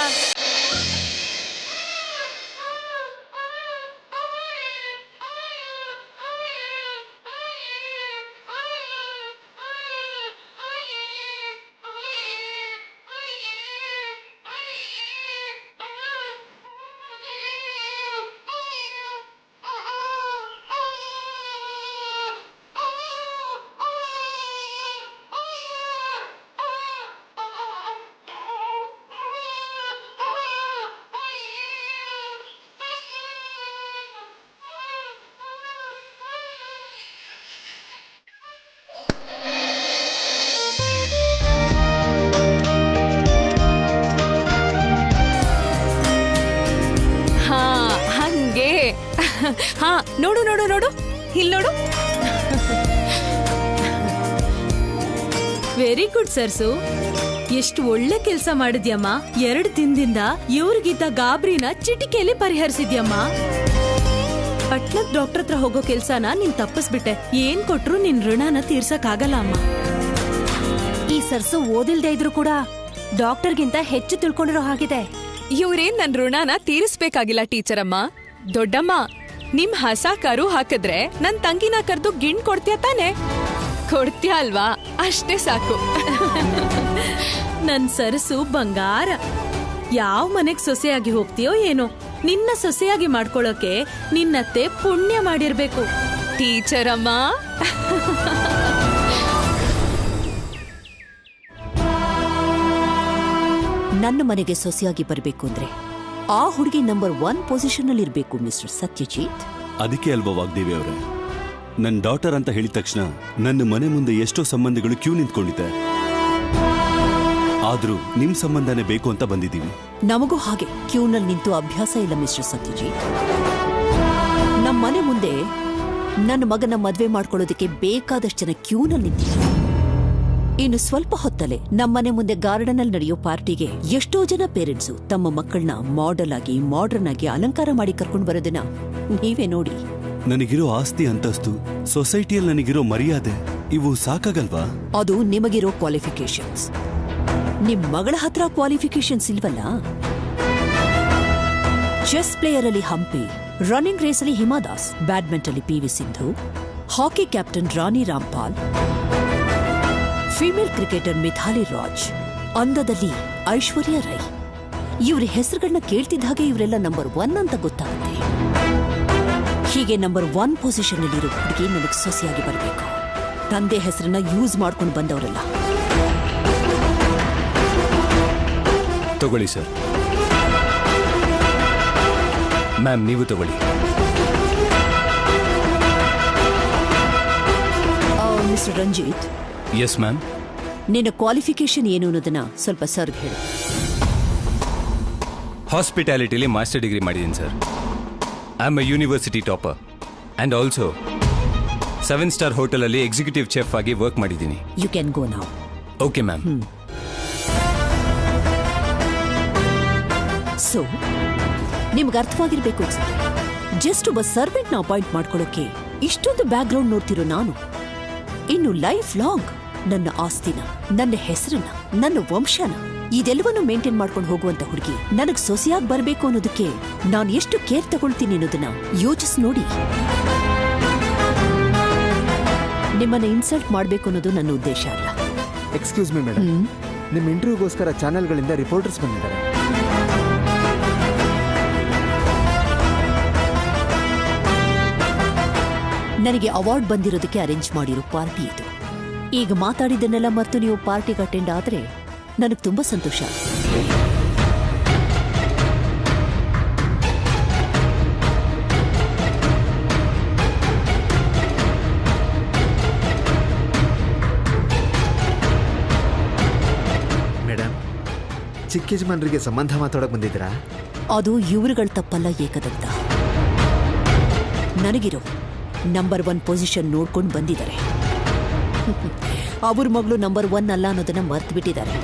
ಹಾ, ನೋಡು, ಇಲ್ಲಿ ನೋಡು. ವೆರಿ ಗುಡ್ ಸರ್ಸು, ಎಷ್ಟು ಒಳ್ಳೆ ಕೆಲ್ಸ ಮಾಡಿದ್ಯಮ್ಮ. 2 ದಿನದಿಂದ ಇವ್ರಿಗಿದ್ದ ಗಾಬ್ರಿನ ಚಿಟಿಕೆಯಲ್ಲಿ ಪರಿಹರಿಸಿದ್ಯಮ್ಮ. ಪಟ್ನಕ್ ಡಾಕ್ಟರ್ ಹತ್ರ ಹೋಗೋ ಕೆಲ್ಸನ ನೀನ್ ತಪ್ಪಿಸ್ಬಿಟ್ಟೆ. ಏನ್ ಕೊಟ್ರು ನಿನ್ ಋಣನ ತೀರ್ಸಕ್ ಆಗಲ್ಲ ಅಮ್ಮ. ಈ ಸರ್ಸು ಓದಿಲ್ದೇ ಇದ್ರು ಕೂಡ ಡಾಕ್ಟರ್ಗಿಂತ ಹೆಚ್ಚು ತಿಳ್ಕೊಂಡಿರೋ ಹಾಗಿದೆ. ಇವ್ರೇನ್ ನನ್ ಋಣನ ತೀರಿಸ್ಬೇಕಾಗಿಲ್ಲ ಟೀಚರ್ ಅಮ್ಮ. ದೊಡ್ಡಮ್ಮ, ನಿಮ್ ಹಸ ಕರು ಹಾಕಿದ್ರೆ ನನ್ ತಂಗಿನ ಕರ್ದು ಗಿಣ್ ಕೊಡ್ತೀಯ ತಾನೆ? ಕೊಡ್ತೀಯ ಅಲ್ವಾ? ಅಷ್ಟೇ ಸಾಕು. ನನ್ ಸರಸು ಬಂಗಾರ. ಯಾವ ಮನೆಗ್ ಸೊಸೆಯಾಗಿ ಹೋಗ್ತೀಯೋ ಏನೋ, ನಿನ್ನ ಸೊಸೆಯಾಗಿ ಮಾಡ್ಕೊಳ್ಳೋಕೆ ನಿನ್ನತ್ತೆ ಪುಣ್ಯ ಮಾಡಿರ್ಬೇಕು. ಟೀಚರ್ ಅಮ್ಮ, ನನ್ನ ಮನೆಗೆ ಸೊಸೆಯಾಗಿ ಬರಬೇಕು ಅಂದ್ರೆ ಆ ಹುಡುಗಿ ನಂಬರ್ 1 ಪೊಸಿಷನ್ ಅಲ್ಲಿ ಇರಬೇಕು ಮಿಸ್ಟರ್ ಸತ್ಯಜಿತ್. ಅದಕ್ಕೆ ಅಲ್ವಾ ವಾಗ್ದೇವಿ ಅವರೇ, ನನ್ನ ಡಾಟರ್ ಅಂತ ಹೇಳಿದ ತಕ್ಷಣ ನನ್ನ ಮನೆ ಮುಂದೆ ಎಷ್ಟೋ ಸಂಬಂಧಗಳು ಕ್ಯೂ ನಿಂತ್ಕೊಂಡಿದೆ. ಆದ್ರೂ ನಿಮ್ ಸಂಬಂಧನೇ ಬೇಕು ಅಂತ ಬಂದಿದ್ದೀವಿ. ನಮಗೂ ಹಾಗೆ ಕ್ಯೂನಲ್ಲಿ ನಿಂತು ಅಭ್ಯಾಸ ಇಲ್ಲ ಮಿಸ್ಟರ್ ಸತ್ಯಜಿತ್. ನಮ್ಮ ಮನೆ ಮುಂದೆ ನನ್ನ ಮಗನ ಮದ್ವೆ ಮಾಡ್ಕೊಳ್ಳೋದಕ್ಕೆ ಬೇಕಾದಷ್ಟು ಜನ ಕ್ಯೂನಲ್ಲಿ ನಿಂತಿದ್ದಾರೆ. ಇನ್ನು ಸ್ವಲ್ಪ ಹೊತ್ತಲ್ಲೇ ನಮ್ಮನೆ ಮುಂದೆ ಗಾರ್ಡನ್ ಅಲ್ಲಿ ನಡೆಯೋ ಪಾರ್ಟಿಗೆ ಎಷ್ಟೋ ಜನ ಪೇರೆಂಟ್ಸು ತಮ್ಮ ಮಕ್ಕಳನ್ನ ಮಾಡರ್ನ್ ಆಗಿ ಅಲಂಕಾರ ಮಾಡಿ ಕರ್ಕೊಂಡು ಬರೋದನ್ನ ನೀವೇ ನೋಡಿ. ನನಗಿರೋ ಆಸ್ತಿ ಅಂತಸ್ತು, ಸೊಸೈಟಿಯಲ್ಲಿ ನನಗಿರೋ ಮರ್ಯಾದೆ, ಇವು ಸಾಕಾಗಲ್ವಾ? ಅದು ನಿಮಗಿರೋ ಕ್ವಾಲಿಫಿಕೇಶನ್ಸ್. ನಿಮ್ ಮಗಳ ಹತ್ರ ಕ್ವಾಲಿಫಿಕೇಶನ್ಸ್ ಇಲ್ವಲ್ಲ. ಚೆಸ್ ಪ್ಲೇಯರ್ ಅಲ್ಲಿ ಹಂಪಿ, ರನ್ನಿಂಗ್ ರೇಸ್ ಅಲ್ಲಿ ಹಿಮಾದಾಸ್, ಬ್ಯಾಡ್ಮಿಂಟನ್ ಅಲ್ಲಿ PV ಸಿಂಧು, ಹಾಕಿ captain Rani Rampal, female cricketer Mithali Raj, ಅಂದದಲ್ಲಿ Aishwarya Rai. ಇವ್ರ ಹೆಸರುಗಳನ್ನ ಕೇಳ್ತಿದ್ದ ಹಾಗೆ ಇವರೆಲ್ಲ ನಂಬರ್ 1 ಅಂತ ಗೊತ್ತಾಗುತ್ತೆ. ಹೀಗೆ ನಂಬರ್ 1 ಪೊಸಿಷನ್ ಅಲ್ಲಿರೋ ಹುಡುಗಿ ನನಗೆ ಸೊಸೆಯಾಗಿ ಬರಬೇಕು. ತಂದೆ ಹೆಸರನ್ನ ಯೂಸ್ ಮಾಡ್ಕೊಂಡು ಬಂದವರಲ್ಲ. ತಗೊಳ್ಳಿ ಸರ್. ಮ್ಯಾಮ್, ನೀವು ತಗೊಳ್ಳಿ. ಮಿಸ್ಟರ್ ರಂಜಿತ್. Yes ma'am. ನಿನ್ನ ಕ್ವಾಲಿಫಿಕೇಶನ್ ಏನು ಅನ್ನೋದನ್ನ ಸ್ವಲ್ಪ ಸರ್ಗ್ ಹೇಳು. ಹಾಸ್ಪಿಟಾಲಿಟಿಲಿ ಮಾಸ್ಟರ್ ಡಿಗ್ರಿ ಮಾಡಿದ್ದೀನಿ sir. I am a university topper and also 7 star hotel ಅಲ್ಲಿ ಎಕ್ಸಿಕ್ಯೂಟಿವ್ ಚೆಫ್ ಆಗಿ ವರ್ಕ್ ಮಾಡಿದ್ದೀನಿ. You can go now. Okay ma'am. So ನಿಮ್ಗೆ ಅರ್ಥವಾಗಿರ್ಬೇಕು ಅನ್ಸುತ್ತೆ. ಜಸ್ಟ್ ಒಬ್ಬ ಸರ್ವೆಂಟ್ನ ಅಪಾಯಿಂಟ್ ಮಾಡ್ಕೊಳ್ಳೋಕೆ ಇಷ್ಟೊಂದು ಬ್ಯಾಕ್ಗ್ರೌಂಡ್ ನೋಡ್ತಿರೋ ನಾನು ಇನ್ನು ಲೈಫ್ ಲಾಂಗ್ ನನ್ನ ಆಸ್ತಿನ, ನನ್ನ ಹೆಸರನ್ನ, ನನ್ನ ವಂಶನ ಇದೆಲ್ಲವನ್ನು ಮೇಂಟೈನ್ ಮಾಡ್ಕೊಂಡು ಹೋಗುವಂತ ಹುಡುಗಿ ನನಗ್ ಸೊಸೆಯಾಗಿ ಬರಬೇಕು ಅನ್ನೋದಕ್ಕೆ ನಾನು ಎಷ್ಟು ಕೇರ್ ತಗೊಳ್ತೀನಿ ಅನ್ನೋದನ್ನ ಯೋಚಿಸಿ ನೋಡಿ. ನಿಮ್ಮನ್ನ ಇನ್ಸಲ್ಟ್ ಮಾಡ್ಬೇಕು ಅನ್ನೋದು ನನ್ನ ಉದ್ದೇಶ ಅಲ್ಲ. ಎಕ್ಸ್ಕ್ಯೂಸ್ ಮಿ ಮೇಡಮ್, ನಿಮ್ಮ ಇಂಟರ್ವ್ಯೂಗೋಸ್ಕರ ಚಾನೆಲ್ಗಳಿಂದ ರಿಪೋರ್ಟರ್ಸ್ ಬಂದಿದ್ದಾರೆ. ನನಗೆ ಅವಾರ್ಡ್ ಬಂದಿರೋದಕ್ಕೆ ಅರೇಂಜ್ ಮಾಡಿರೋ ಪಾರ್ಟಿ ಇದು. ಈಗ ಮಾತಾಡಿದ್ದನ್ನೆಲ್ಲ ಮತ್ತು ನೀವು ಪಾರ್ಟಿಗೆ ಅಟೆಂಡ್ ಆದ್ರೆ ನನಗೆ ತುಂಬಾ ಸಂತೋಷ. ಮೇಡಮ್, ಚಿಕ್ಕ ಯಜಮಾನರಿಗೆ ಸಂಬಂಧ ಮಾತಾಡಕ್ ಬಂದಿದ್ದೀರಾ? ಅದು ಇವರುಗಳ ತಪ್ಪಲ್ಲ ಏಕದಂತ. ನನಗಿರೋ ನಂಬರ್ 1 ಪೊಸಿಷನ್ ನೋಡ್ಕೊಂಡು ಬಂದಿದ್ದಾರೆ. ಅವ್ರ ಮಗಳು ನಂಬರ್ 1 ಅಲ್ಲ ಅನ್ನೋದನ್ನ ಮರ್ತು ಬಿಟ್ಟಿದ್ದಾರೆ.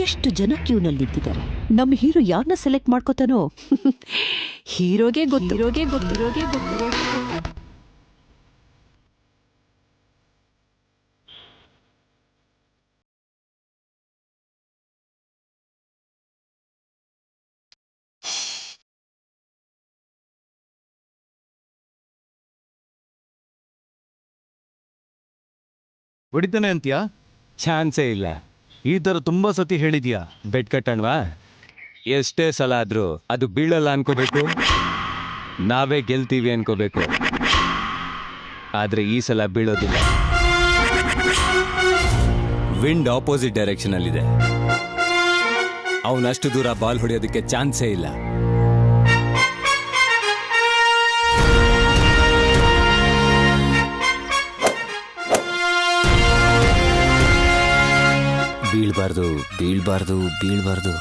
ಎಷ್ಟು ಜನ ಕ್ಯೂನಲ್ಲಿ ನಿಂತಿದ್ದಾರೆ. ನಮ್ಮ ಹೀರೋ ಯಾರನ್ನ ಸೆಲೆಕ್ಟ್ ಮಾಡ್ಕೋತಾನೋ ಹೀರೋಗೆ ಗೊತ್ತು. ಹೊಡಿತಾನೆ ಅಂತೀಯಾ? ಚಾನ್ಸೇ ಇಲ್ಲ. ಈ ಥರ ತುಂಬಾ ಸತಿ ಹೇಳಿದ್ಯಾ. ಬೆಟ್ ಕಟ್ಟಣ್ವಾ? ಎಷ್ಟೇ ಸಲ ಆದ್ರೂ ಅದು ಬೀಳಲ್ಲ ಅನ್ಕೋಬೇಕು, ನಾವೇ ಗೆಲ್ತೀವಿ ಅನ್ಕೋಬೇಕು. ಆದ್ರೆ ಈ ಸಲ ಬೀಳೋದಿಲ್ಲ. ವಿಂಡ್ ಆಪೋಸಿಟ್ ಡೈರೆಕ್ಷನ್ ಅಲ್ಲಿದೆ. ಅವನಷ್ಟು ದೂರ ಬಾಲ್ ಹೊಡೆಯೋದಕ್ಕೆ ಚಾನ್ಸೇ ಇಲ್ಲ. ಬೀಳ್ಬಾರ್ದು, ಬೀಳ್ಬಾರ್ದು, ಬೀಳ್ಬಾರ್ದು.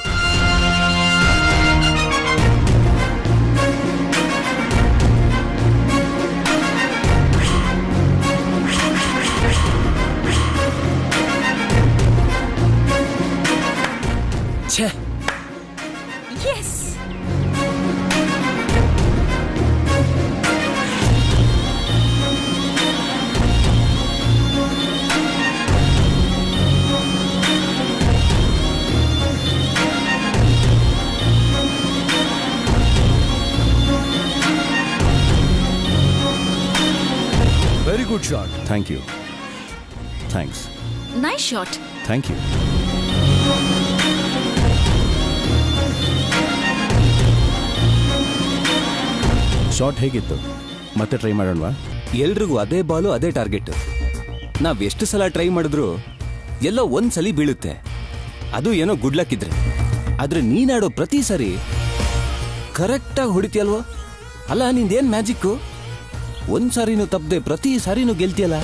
ಛೇ, yes. Very good shot. Thank you. Thanks. Nice shot. Thank you. Shot ಹೇಗಿತ್ತು? ಮತ್ತೆ ಟ್ರೈ ಮಾಡೋಣವಾ? ಎಲ್ರಿಗೂ ಅದೇ ಬಾಲು, ಅದೇ ಟಾರ್ಗೆಟ್. ನಾವ್ ಎಷ್ಟು ಸಲ ಟ್ರೈ ಮಾಡಿದ್ರು ಎಲ್ಲೋ ಒಂದ್ಸಲಿ ಬೀಳುತ್ತೆ. ಅದು ಏನೋ ಗುಡ್ ಲಕ್ ಇದ್ರೆ. ಆದ್ರೆ ನೀನಾಡೋ ಪ್ರತಿ ಸರಿ ಕರೆಕ್ಟಾಗಿ ಹೊಡಿತೀಯಲ್ವೋ? ಅಲ್ಲ, ನಿಂದೇನ್ ಮ್ಯಾಜಿಕ್ಕು? ಒಂದ್ ಸಾರಿನೂ ತಪ್ಪದೆ ಪ್ರತಿ ಸಾರಿನೂ ಗೆಲ್ತಿಯಲ್ಲ.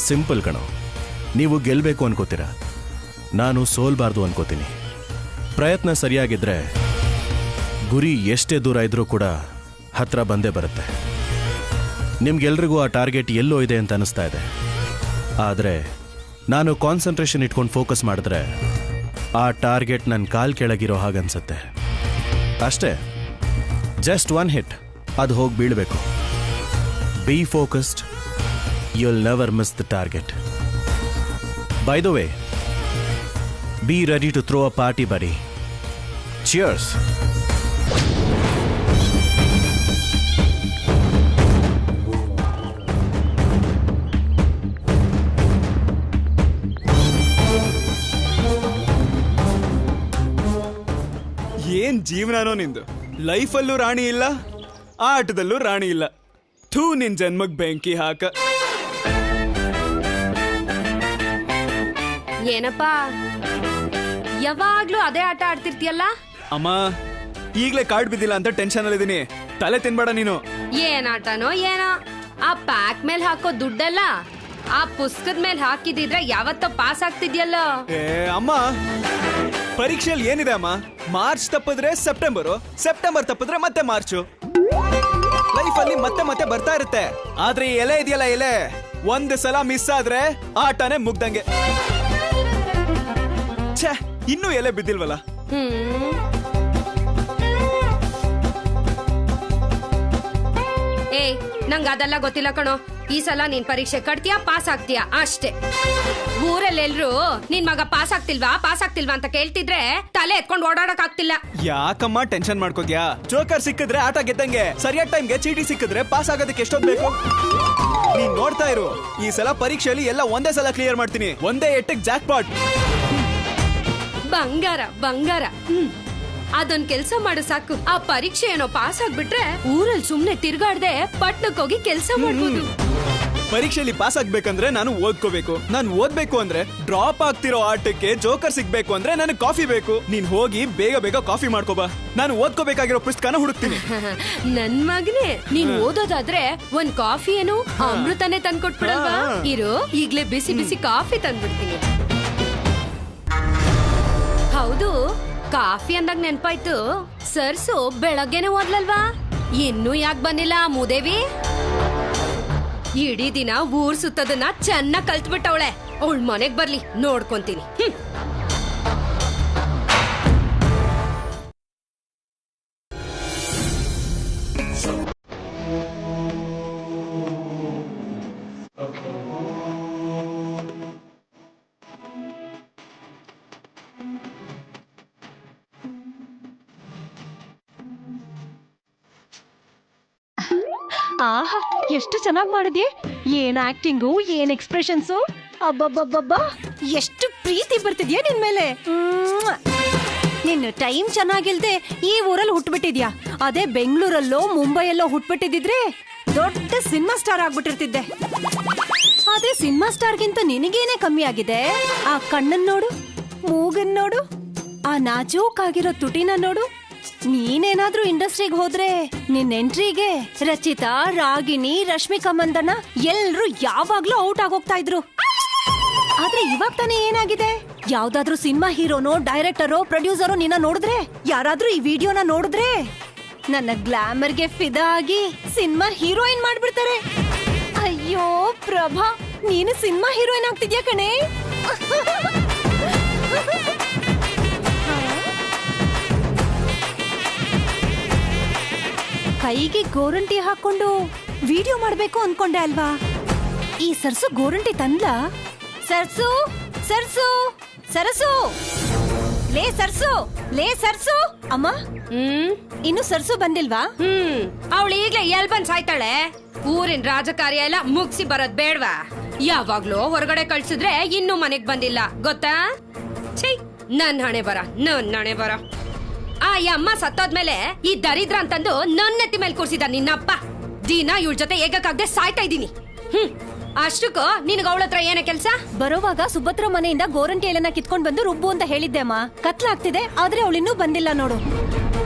ಸಿಂಪಲ್ ಕಣೋ. ನೀವು ಗೆಲ್ಬೇಕು ಅನ್ಕೋತೀರಾ, ನಾನು ಸೋಲ್ಬಾರ್ದು ಅನ್ಕೋತೀನಿ. ಪ್ರಯತ್ನ ಸರಿಯಾಗಿದ್ರೆ ಗುರಿ ಎಷ್ಟೇ ದೂರ ಇದ್ರೂ ಕೂಡ ಹತ್ರ ಬಂದೇ ಬರುತ್ತೆ. ನಿಮ್ಗೆಲ್ರಿಗೂ ಆ ಟಾರ್ಗೆಟ್ ಎಲ್ಲೋ ಇದೆ ಅಂತ ಅನಿಸ್ತಾ ಇದೆ. ಆದರೆ ನಾನು ಕಾನ್ಸಂಟ್ರೇಷನ್ ಇಟ್ಕೊಂಡು ಫೋಕಸ್ ಮಾಡಿದ್ರೆ ಆ ಟಾರ್ಗೆಟ್ ನನ್ನ ಕಾಲ್ ಕೆಳಗಿರೋ ಹಾಗನ್ಸುತ್ತೆ. ಅಷ್ಟೇ, ಜಸ್ಟ್ 1 ಹಿಟ್ ಅದು ಹೋಗಿ ಬೀಳಬೇಕು. B focused, you'll never miss the target. By the way, be ready to throw a party, buddy. Cheers. ಏನ್ ಜೀವನನೋ ನಿಂದು. ಲೈಫಲ್ಲೂ ರಾಣಿ ಇಲ್ಲ, ಆಟದಲ್ಲೂ ರಾಣಿ ಇಲ್ಲ. ಥೂ, ನಿನ್ ಜನ್ಮಕ್ ಬೆಂಕಿ ಹಾಕ. ಏನಪ್ಪಾ ಯಾವಾಗ್ಲೂ ಅದೇ ಆಟ ಆಡ್ತಿರ್ತೀಯಲ್ಲ? ಅಮ್ಮ, ಈಗ್ಲೇ ಕಾರ್ಡ್ ಬಿದ್ದಿಲ್ಲ ಅಂತ ಟೆನ್ಷನ್ ಅಲ್ಲಿದ್ದೀನಿ. ತಲೆ ತಿನ್ಬೇಡ ನೀನು. ಏನ್ ಆಟನೋ ಏನೋ. ಆ ಪ್ಯಾಕ್ ಮೇಲ್ ಹಾಕೋ ದುಡ್ಡೆಲ್ಲ ಆ ಪುಸ್ತಕದ ಮೇಲೆ ಹಾಕಿದಿದ್ರೆ ಯಾವತ್ತೋ ಪಾಸ್ ಆಗ್ತಿದ್ಯಲ್ಲ. ಅಮ್ಮ, ಪರೀಕ್ಷೆಯಲ್ಲಿ ಏನಿದೆ ಅಮ್ಮ? ಮಾರ್ಚ್ ತಪ್ಪಿದ್ರೆ ಸೆಪ್ಟೆಂಬರು, ಸೆಪ್ಟೆಂಬರ್ ತಪ್ಪಿದ್ರೆ ಮತ್ತೆ ಮಾರ್ಚು. ಲೈಫ್ ಅಲ್ಲಿ ಮತ್ತೆ ಮತ್ತೆ ಬರ್ತಾ ಇರುತ್ತೆ. ಆದ್ರೆ ಈ ಎಲೆ ಇದೆಯಲ್ಲ, ಎಲೆ ಒಂದು ಸಲ ಮಿಸ್ ಆದ್ರೆ ಆಟನೇ ಮುಗ್ದಂಗೆ. ಇನ್ನೂ ಎಲೆ ಬಿದ್ದಿಲ್ವಲ್ಲ. ಏ ನಂಗ ಅದೆಲ್ಲ ಗೊತ್ತಿಲ್ಲ ಕಣೋ. ಈ ಸಲ ನೀನ್ ಪರೀಕ್ಷೆ ಕಟ್ತೀಯಾ, ಪಾಸ್ ಆಗ್ತೀಯಾ ಅಷ್ಟೇ. ಊರಲ್ಲೆಲ್ರು ನಿನ್ ಮಗ ಪಾಸ್ ಆಗ್ತಿಲ್ವಾ ಅಂತ ಕೇಳ್ತಿದ್ರೆ ತಲೆ ಎತ್ಕೊಂಡು ಓಡಾಡಕ್ ಆಗ್ತಿಲ್ಲ. ಯಾಕಮ್ಮ ಟೆನ್ಷನ್ ಮಾಡ್ಕೋದ್ಯಾ? ಜೋಕರ್ ಸಿಕ್ಕಿದ್ರೆ ಆಟ ಗೆದ್ದಂಗೆ. ಸರಿಯಾದ ಟೈಮ್ಗೆ ಚೀಟಿ ಸಿಕ್ಕಿದ್ರೆ ಪಾಸ್ ಆಗೋದಕ್ಕೆ ಎಷ್ಟೊತ್ತು ಬೇಕು? ನೀನ್ ನೋಡ್ತಾ ಇರು, ಈ ಸಲ ಪರೀಕ್ಷೆಯಲ್ಲಿ ಎಲ್ಲ ಒಂದೇ ಸಲ ಕ್ಲಿಯರ್ ಮಾಡ್ತೀನಿ. ಒಂದೇ ಎಟ್ಟಿಗೆ ಜಾಕ್ ಪಾಟ್. ಬಂಗಾರ. ಅದೊಂದ್ ಕೆಲ್ಸ ಮಾಡು ಸಾಕು. ಆ ಪರೀಕ್ಷೆ ಏನೋ ಪಾಸ್ ಆಗ್ಬಿಟ್ರೆ ಊರಲ್ಲಿ ಸುಮ್ನೆ ತಿರ್ಗಾಡ್ದೆ ಪಟ್ನಕ್ ಹೋಗಿ ಕೆಲ್ಸ ಮಾಡ್ಬೋದು. ಪರೀಕ್ಷೆಯಲ್ಲಿ ಪಾಸ್ ಆಗ್ಬೇಕಂದ್ರೆ ನಾನು ಓದ್ಕೋಬೇಕು. ನಾನು ಓದ್ಬೇಕು ಅಂದ್ರೆ ಡ್ರಾಪ್ ಆಗ್ತಿರೋ ಆಟಕ್ಕೆ ಜೋಕರ್ ಸಿಗ್ಬೇಕು ಅಂದ್ರೆ ನನಗೆ ಕಾಫಿ ಬೇಕು. ನೀನ್ ಹೋಗಿ ಬೇಗ ಕಾಫಿ ಮಾಡ್ಕೋಬಾ. ನಾನು ಓದ್ಕೋಬೇಕಾಗಿರೋ ಪುಸ್ತಕನ ಹುಡುಕ್ತೀನಿ. ನನ್ ಮಗನೇ, ನೀನ್ ಓದೋದಾದ್ರೆ ಒಂದ್ ಕಾಫಿ ಏನು ಅಮೃತನೇ ತಂದ್ಕೊಟ್ಬಿಡಲ್ವಾ? ಇರು, ಈಗ್ಲೇ ಬಿಸಿ ಕಾಫಿ ತಂದ್ಬಿಡ್ತೀನಿ. ಹೌದು, ಕಾಫಿ ಅಂದಾಗ ನೆನ್ಪಾಯ್ತು, ಸರ್ಸು ಬೆಳಗ್ಗೆನೆ ಓದ್ಲಲ್ವಾ? ಇನ್ನೂ ಯಾಕೆ ಬಂದಿಲ್ಲ ಮೂದೇವಿ? ಇಡೀ ದಿನ ಊರ್ ಸುತ್ತದನ್ನ ಚೆನ್ನಾಗ್ ಕಲ್ತ್ಬಿಟ್ಟವಳೆ. ಅವಳ ಮನೆಗ್ ಬರ್ಲಿ, ನೋಡ್ಕೊಂತೀನಿ. ಆಹಾ, ಎಷ್ಟು ಚೆನ್ನಾಗಿ ಮಾಡಿದ್ಯೆ. ಏನ್ ಆಕ್ಟಿಂಗು, ಏನ್ ಎಕ್ಸ್ಪ್ರೆಷನ್ಸು. ಅಬ್ಬಬ್ಬಬ್ಬಬ್ಬಾ, ಎಷ್ಟು ಪ್ರೀತಿ ಬರ್ತಿದ್ಯಾ ನಿನ್ ಮೇಲೆ. ನಿನ್ನ ಟೈಮ್ ಚೆನ್ನಾಗಿಲ್ದೆ ಈ ಊರಲ್ಲಿ ಹುಟ್ಬಿಟ್ಟಿದ್ಯಾ. ಅದೇ ಬೆಂಗಳೂರಲ್ಲೋ ಮುಂಬೈಯಲ್ಲೋ ಹುಟ್ಬಿಟ್ಟಿದ್ರೆ ದೊಡ್ಡ ಸಿನಿಮಾ ಸ್ಟಾರ್ ಆಗ್ಬಿಟ್ಟಿರ್ತಿದ್ದೆ. ಆದ್ರೆ ಸಿನಿಮಾ ಸ್ಟಾರ್ಗಿಂತ ನಿನಗೇನೆ ಕಮ್ಮಿ ಆಗಿದೆ. ಆ ಕಣ್ಣನ್ ನೋಡು, ಮೂಗನ್ ನೋಡು, ಆ ನಾಜೂಕಾಗಿರೋ ತುಟಿನ ನೋಡು. ನೀನೇನಾದ್ರೂ ಇಂಡಸ್ಟ್ರಿಗೆ ಹೋದ್ರೆ ನಿನ್ ಎಂಟ್ರಿಗೆ ರಚಿತಾ, ರಾಗಿಣಿ, ರಶ್ಮಿಕಾ ಮಂದಣ್ಣ ಎಲ್ರು ಯಾವಾಗ್ಲೂ ಔಟ್ ಆಗೋಗ್ತಾ ಇದ್ರು. ಆದ್ರೆ ಇವಾಗ ತಾನೇ ಏನಾಗಿದೆ? ಯಾವ್ದಾದ್ರು ಸಿನಿಮಾ ಹೀರೋನೋ, ಡೈರೆಕ್ಟರೋ, ಪ್ರೊಡ್ಯೂಸರೋ ನಿನ್ನ ನೋಡಿದ್ರೆ, ಯಾರಾದ್ರೂ ಈ ವಿಡಿಯೋನ ನೋಡಿದ್ರೆ ನನ್ನ ಗ್ಲಾಮರ್ಗೆ ಫಿದಾ ಆಗಿ ಸಿನಿಮಾ ಹೀರೋಯಿನ್ ಮಾಡ್ಬಿಡ್ತಾರೆ. ಅಯ್ಯೋ ಪ್ರಭಾ, ನೀನು ಸಿನಿಮಾ ಹೀರೋಯಿನ್ ಆಗ್ತಿದ್ಯಾ ಕಣೆ. ಕೈಗೆ ಗೋರಂಟಿ ಹಾಕೊಂಡು ವಿಡಿಯೋ ಮಾಡ್ಬೇಕು ಅನ್ಕೊಂಡೆ ಅಲ್ವಾ? ಈ ಸರ್ಸು ಗೋರಂಟಿ ತಂದ್ಲ? ಸರ್ಸು ಸರ್ಸು ಸರಸು, ಲೇ ಸರ್ಸು ಅಮ್ಮ. ಇನ್ನು ಸರ್ಸು ಬಂದಿಲ್ವಾ? ಅವಳು ಈಗ್ಲೇ ಎಲ್ ಬಂದ್ ಸಾಯ್ತಾಳೆ. ಊರಿನ ರಾಜಕಾರ್ಯ ಎಲ್ಲ ಮುಗಿಸಿ ಬರೋದ್ ಬೇಡ್ವಾ? ಯಾವಾಗ್ಲೂ ಹೊರಗಡೆ ಕಳ್ಸಿದ್ರೆ ಇನ್ನೂ ಮನೆಗ್ ಬಂದಿಲ್ಲ ಗೊತ್ತಾ? ಛೀ, ನನ್ ಹಣೆ ಬರ. ಆ ಅಮ್ಮ ಸತ್ತೋದ್ಮೇಲೆ ಈ ದರಿದ್ರ ಅಂತಂದು ನನ್ನ ನೆತ್ತಿ ಮೇಲೆ ಕೂರ್ಸಿದ ನಿನ್ನಪ್ಪ. ದಿನ ಇವಳ ಜೊತೆ ಏಗಕ್ಕಾಗ್ದೆ ಸಾಯ್ತಾ ಇದ್ದೀನಿ. ಅಷ್ಟಕ್ಕೂ ನಿನಗ ಅವಳ ಹತ್ರ ಏನ ಕೆಲ್ಸ? ಬರೋವಾಗ ಸುಭದ್ರ ಮನೆಯಿಂದ ಗೋರಂಟಿ ಎಲೆನ ಕಿತ್ಕೊಂಡ್ ಬಂದು ರುಬ್ಬು ಅಂತ ಹೇಳಿದ್ದೆ ಅಮ್ಮ. ಕತ್ಲಾಗ್ತಿದೆ, ಆದ್ರೆ ಅವಳಿನ್ನೂ ಬಂದಿಲ್ಲ ನೋಡು.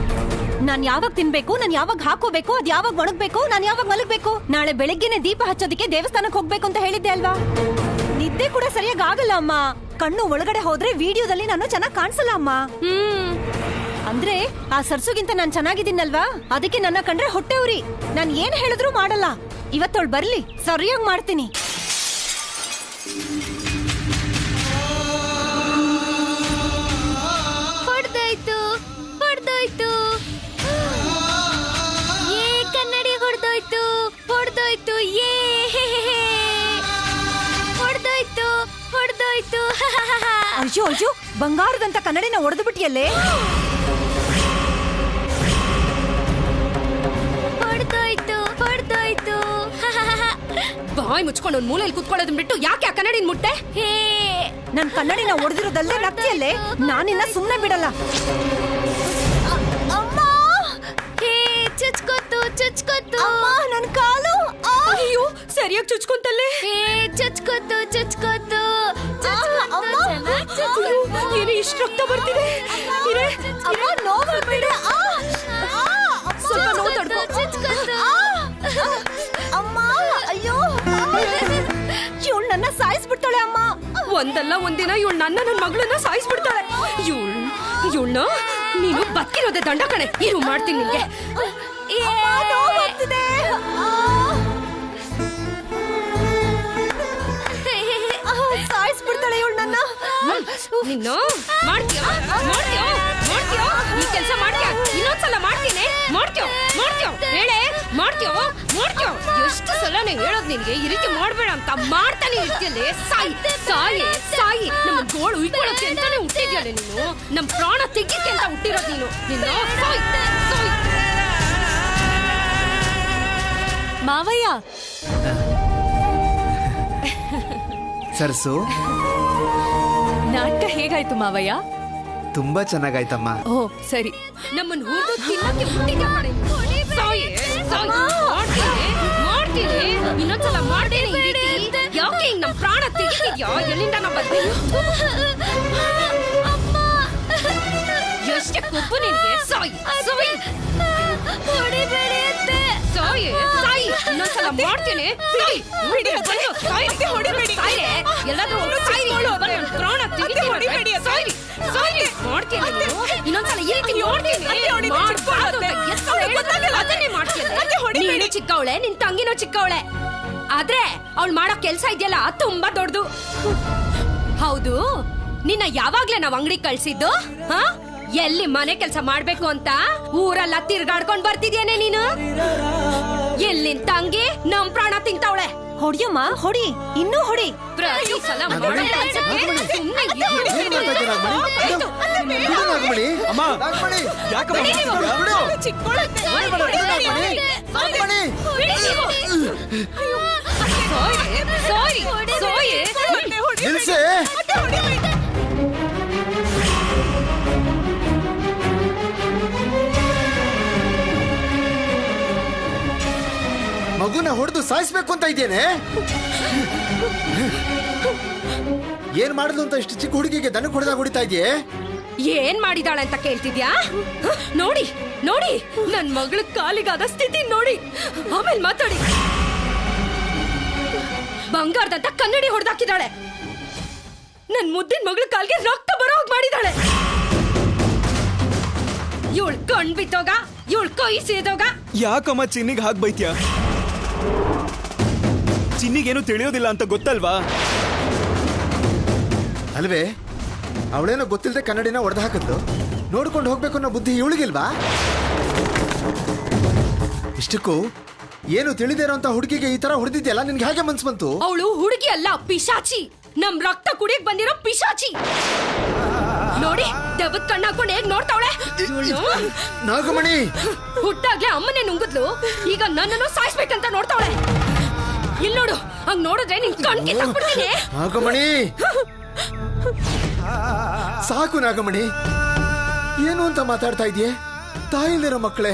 ನಾನ್ ಯಾವಾಗ ತಿನ್ಬೇಕು, ನಾನ್ ಯಾವಾಗ ಹಾಕೋಬೇಕು, ಅದ್ ಯಾವಾಗ ಒಣಗ್ಬೇಕು, ನಾನ್ ಯಾವಾಗ ಮಲಗ್ಬೇಕು, ನಾಳೆ ಬೆಳಿಗ್ಗೆನೆ ದೀಪ ಹಚ್ಚೋದಕ್ಕೆ ದೇವಸ್ಥಾನಕ್ಕೆ ಹೋಗ್ಬೇಕು ಅಂತ ಹೇಳಿದ್ದೆ ಅಲ್ವಾ? ನಿದ್ದೆ ಕೂಡ ಸರಿಯಾಗಿ ಆಗಲ್ಲ ಅಮ್ಮ. ಕಣ್ಣು ಒಳಗಡೆ ಹೋದ್ರೆ ವಿಡಿಯೋದಲ್ಲಿ ನಾನು ಚೆನ್ನಾಗ್ ಕಾಣಿಸಲ್ಲ ಅಮ್ಮ. ಅಂದ್ರೆ ಆ ಸರ್ಸುಗಿಂತ ನಾನ್ ಚೆನ್ನಾಗಿದ್ದೀನಲ್ವಾ, ಅದಕ್ಕೆ ನನ್ನ ಕಂಡ್ರೆ ಹೊಟ್ಟೆ ಉರಿ. ನಾನ್ ಏನ್ ಹೇಳಿದ್ರು ಮಾಡಲ್ಲ. ಇವತ್ತವಳು ಬರ್ಲಿ, ಸರಿಯಾಗಿ ಮಾಡ್ತೀನಿ. ಹೊಡ್ದೋಯ್ತು. ಏ ಕನ್ನಡಿ ಹೊಡ್ದೋಯ್ತು. ಏ ಹೊಡ್ದೋಯ್ತು. ಅಯ್ಯೋ, ಬಂಗಾರದಂತ ಕನ್ನಡಿನ ಹೊಡೆದು ಬಿಟ್ಟಿಯಲ್ಲೇ. ಹೊಡ್ದೋಯ್ತು. ಬಾಯ್ ಮುಚ್ಕೊಂಡು ಒಂದ್ ಮೂಲೆಯಲ್ಲಿ ಕುತ್ಕೊಳ್ಳೋದನ್ನ ಬಿಟ್ಟು ಯಾಕೆ ಆ ಕನ್ನಡಿನ ಮುಟ್ಟೆ? ನನ್ ಕನ್ನಡಿನ ಹೊಡೆದಿರೋದಲ್ಲೇ ನಗ್ತಿಯಲ್ಲೇ. ನಾನಿನ್ನ ಸುಮ್ನೆ ಬಿಡಲ್ಲ. ಅಮ್ಮ, ಚುಚ್ಕೊತ್ತು. ಅಮ್ಮ, ನನ್ ಕಾಲು. ಅಯ್ಯೋ, ಸರಿಯಾಗಿ ಚುಚ್ಕೊಂತಲ್ಲೇ. ಚುಚ್ಕೊತ್ತು. ಏನು ಇಷ್ಟು ರಕ್ತ ಬರ್ತಿದೆ? ನೋವಾಗ್ಬಿಡೆ. ಸ್ವಲ್ಪ ನೋವು ತಡ್ಕೊ. ಅಮ್ಮ, ಅಯ್ಯೋ, ಇವಳು ನನ್ನ ಸಾಯಿಸ್ಬಿಡ್ತಾಳೆ ಅಮ್ಮ. ಒಂದಲ್ಲ ಒಂದಿನ ಇವಳು ನನ್ನ ಮಗಳನ್ನ ಸಾಯಿಸ್ಬಿಡ್ತಾಳೆ. ಇವಳನ್ನ ನೀನು ಬದುಕಿರೋದೇ ದಂಡ ಕಣೆ. ಏನು ಮಾಡ್ತೀನಿ ನಿನ್ಗೆ? ನೋವಾಗ್ತಿದೆ. ಸಾಯಿಸ್ಬಿಡ್ತಾಳೆ ಮಾಡ್ತಾಳೆ ಇವಳು ನನ್ನ. ನಿನ್ನು ಮಾಡ್ತೀಯೋ ಮಾಡ್ತೀಯೋ ಮಾಡ್ತೀಯೋ ಈ ಕೆಲಸ ಮಾಡ್ತೀಯ, ಇನ್ನೊಂದ್ಸಲ ಮಾಡ್ತೀನಿ. ಮಾಡ್ತೀಯೋ ಮಾಡ್ತೀಯೋ ಹೇಳೆ, ಮಾಡ್ತೀಯೋ ಮಾಡ್ತೀಯೋ. ಎಷ್ಟು ಸಲನೇ ಹೇಳೋದ್ ನಿನ್ಗೆ ಈ ರೀತಿ ಮಾಡ್ಬೇಡ ಅಂತ. ಮಾಡ್ತಾನೆ ಇರ್ತಿಯಲ್ಲಿ. ಸಾಯಿ ಸಾಯಿ ಸಾಯಿ. ನಮ್ಮ ಗೋಳು ಉಯ್ಕೊಳ್ಳೋಕೆ ಅಂತಾನೆ ಹುಟ್ಟಿದ್ಯಾಳೆ ನೀನು. ನಮ್ ಪ್ರಾಣ ತೆಗಿಕ್ಕೆ ಅಂತ ಹುಟ್ಟಿರೋದು ನೀನು. ನಿನ್ನ ಸಾಯಿ ಸಾಯಿ. ಮಾವಯ್ಯ ಸರ್ಸು, ನಾಟಕ ಹೇಗಾಯ್ತು ಮಾವಯ್ಯ? ತುಂಬಾ ಚೆನ್ನಾಗಾಯ್ತಮ್ಮ. ಓ ಸರಿ. ನಮ್ಮನ್ನ ಹುರಿದು ತಿನ್ನಕ್ಕೆ ಹುಟ್ಟಿದ್ಯಾ ಕಣೆ. ಸಾಯಿ ಸಾಯಿ. ಮಾಡ್ತೀನಿ ಮಾಡ್ತೀನಿ, ಇನ್ನೊಂದ್ಸಲ ಮಾಡ್ತೀನಿ ಈ ರೀತಿ. ಯಾಕೆ ಹಿಂಗ್ ನಮ್ ಪ್ರಾಣ ತೆಗಿತಿದ್ಯಾ? ಎಲ್ಲಿಂದ ನಾ ಬಂದೆ? ಎಷ್ಟೇ ಕೊಬ್ಬು ನಿನ್ಗೆ. ಸಾಯಿ ಸಾಯಿ. ಸಾಯಿ ಸಾಯಿ. ಇನ್ನೊಂದ್ಸಲ ಮಾಡ್ತೀನಿ. ಸಾಯಿ ಬಂದು ಸಾಯಿ. ಸಾಯಿ ಎಲ್ಲಾದ್ರೂ ಒಂದು ಸಾಯಿ. ಪ್ರಾಣ ತೆಗಿತೀನಿ. ಸಾಯಿ ಸಾಯಿ. ಮಾಡ್ತೀನಿ ನೀನು. ಇನ್ನೊಂದ್ಸಲ ಈ ರೀತಿ ಮಾಡ್ತೀನಿ. ಅದನ್ನೇ ಮಾಡ್ತೀನಿ. ನೀನು ಚಿಕ್ಕವಳೆ, ನಿನ್ ತಂಗಿನೂ ಚಿಕ್ಕವಳೆ. ಆದ್ರೆ ಅವಳು ಮಾಡೋ ಕೆಲ್ಸ ಇದೆಯಲ್ಲ ತುಂಬಾ ದೊಡ್ಡದು. ಹೌದು, ನಿನ್ನ ಯಾವಾಗ್ಲೇ ನಾವ್ ಅಂಗಡಿ ಕಳ್ಸಿದ್ದು? ಹಾ, ಎಲ್ಲಿ ಮನೆ ಕೆಲಸ ಮಾಡ್ಬೇಕು ಅಂತ ಊರೆಲ್ಲ ತಿರ್ಗಾಡ್ಕೊಂಡ್ ಬರ್ತಿದ್ಯೇನೆ ನೀನು? ಎಲ್ಲಿನ್ ತಂಗಿ ನಮ್ ಪ್ರಾಣ ತಿಂತವಳೆ. ಹೊಡಿಯಮ್ಮ ಹೊಡಿ, ಇನ್ನೂ ಹೊಡಿ. ಪ್ರತಿ ಸಲ ಮಗುನ ಹೊಡೆದು ಸಾಯಿಸ್ಬೇಕು ಅಂತ ಇದ್ದೇನೆ. ಏನ್ ಮಾಡಿದ್ಲು ಅಂತ ಇಷ್ಟು ಚಿಕ್ಕ ಹುಡುಗಿಗೆ ದನ ಹೊಡೆದಾಗ ಹೊಡಿತಾ ಇದೆಯೇ? ಏನ್ ಮಾಡಿದಾಳೆ ಅಂತ ಕೇಳ್ತಿದ್ಯಾ? ನೋಡಿ ನೋಡಿ ನನ್ ಮಗಳ ಕಾಲಿಗಾದ ಸ್ಥಿತಿ ನೋಡಿ, ಆಮೇಲೆ ಮಾತಾಡಿ. ಬಂಗಾರದಂತ ಕನ್ನಡಿ ಹೊಡೆದಾಕಿದಾಳೆ. ನನ್ ಮುದ್ದಿನ ಮಗಳ ಕಾಲ್ಗೆ ರಕ್ತ ಬರೋಗ್ ಮಾಡಿದಾಳೆ. ಇವಳು ಕಣ್ ಬಿತ್ತೋಗ, ಇವಳು ಕೈ ಸೇದೋಗ. ಯಾಕಮ್ಮ ಚಿನ್ನಿಗೆ ಹಾಕ್ ಬೈತ್ಯಾ? ಚಿನ್ನಿಗೇನು ತಿಳಿಯೋದಿಲ್ಲ ಅಂತ ಗೊತ್ತಲ್ವಾ? ಅಲ್ವೇ, ಅವಳೇನೋ ಗೊತ್ತಿಲ್ಲದೆ ಕನ್ನಡಿನ ಹೊಡೆದು ಹಾಕಿದ್ಲು. ನೋಡ್ಕೊಂಡು ಹೋಗ್ಬೇಕು ಅನ್ನೋ ಬುದ್ಧಿ ಇವಳಿಗಿಲ್ವಾ? ಇಷ್ಟಕ್ಕೂ ಏನು ತಿಳಿದೇ ಇರೋಂತ ಹುಡುಗಿಗೆ ಈ ತರ ಹೊಡೆದಿದ್ಯಲ್ಲ, ನಿನ್ಗೆ ಹೇಗೆ ಮನ್ಸು ಬಂತು? ಅವಳು ಹುಡುಗಿ ಅಲ್ಲ, ಪಿಶಾಚಿ. ನಮ್ ರಕ್ತ ಕುಡಿಯಕ್ ಬಂದಿರೋ ಪಿಶಾಚಿ. ನೋಡಿ ದೆವ್ವದ ಕಣ್ಣ ಹಾಕೊಂಡು ಹೇಗ್ ನೋಡ್ತಾವಳೆ. ನಾಗಮಣಿ ಹುಟ್ಟಾಗ್ಲೇ ಅಮ್ಮನೇ ನುಂಗಿದ್ಲು, ಈಗ ನನ್ನನ್ನು ಸಾಯಿಸ್ಬೇಕಂತ ನೋಡ್ತಾವಳೆ. ಇಲ್ಲಿ ನೋಡು, ಹಂಗ್ ನೋಡಿದ್ರೆ ನಿನ್ ಕಣ್ ಕಿತ್ತಾಕ್ಬಿಡ್ತೀನಿ. ನಾಗಮಣಿ ಸಾಕು ನಾಗಮಣಿ, ಏನು ಅಂತ ಮಾತಾಡ್ತಾ ಇದೆಯೇ? ತಾಯಿಲಿರೋ ಮಕ್ಕಳೇ,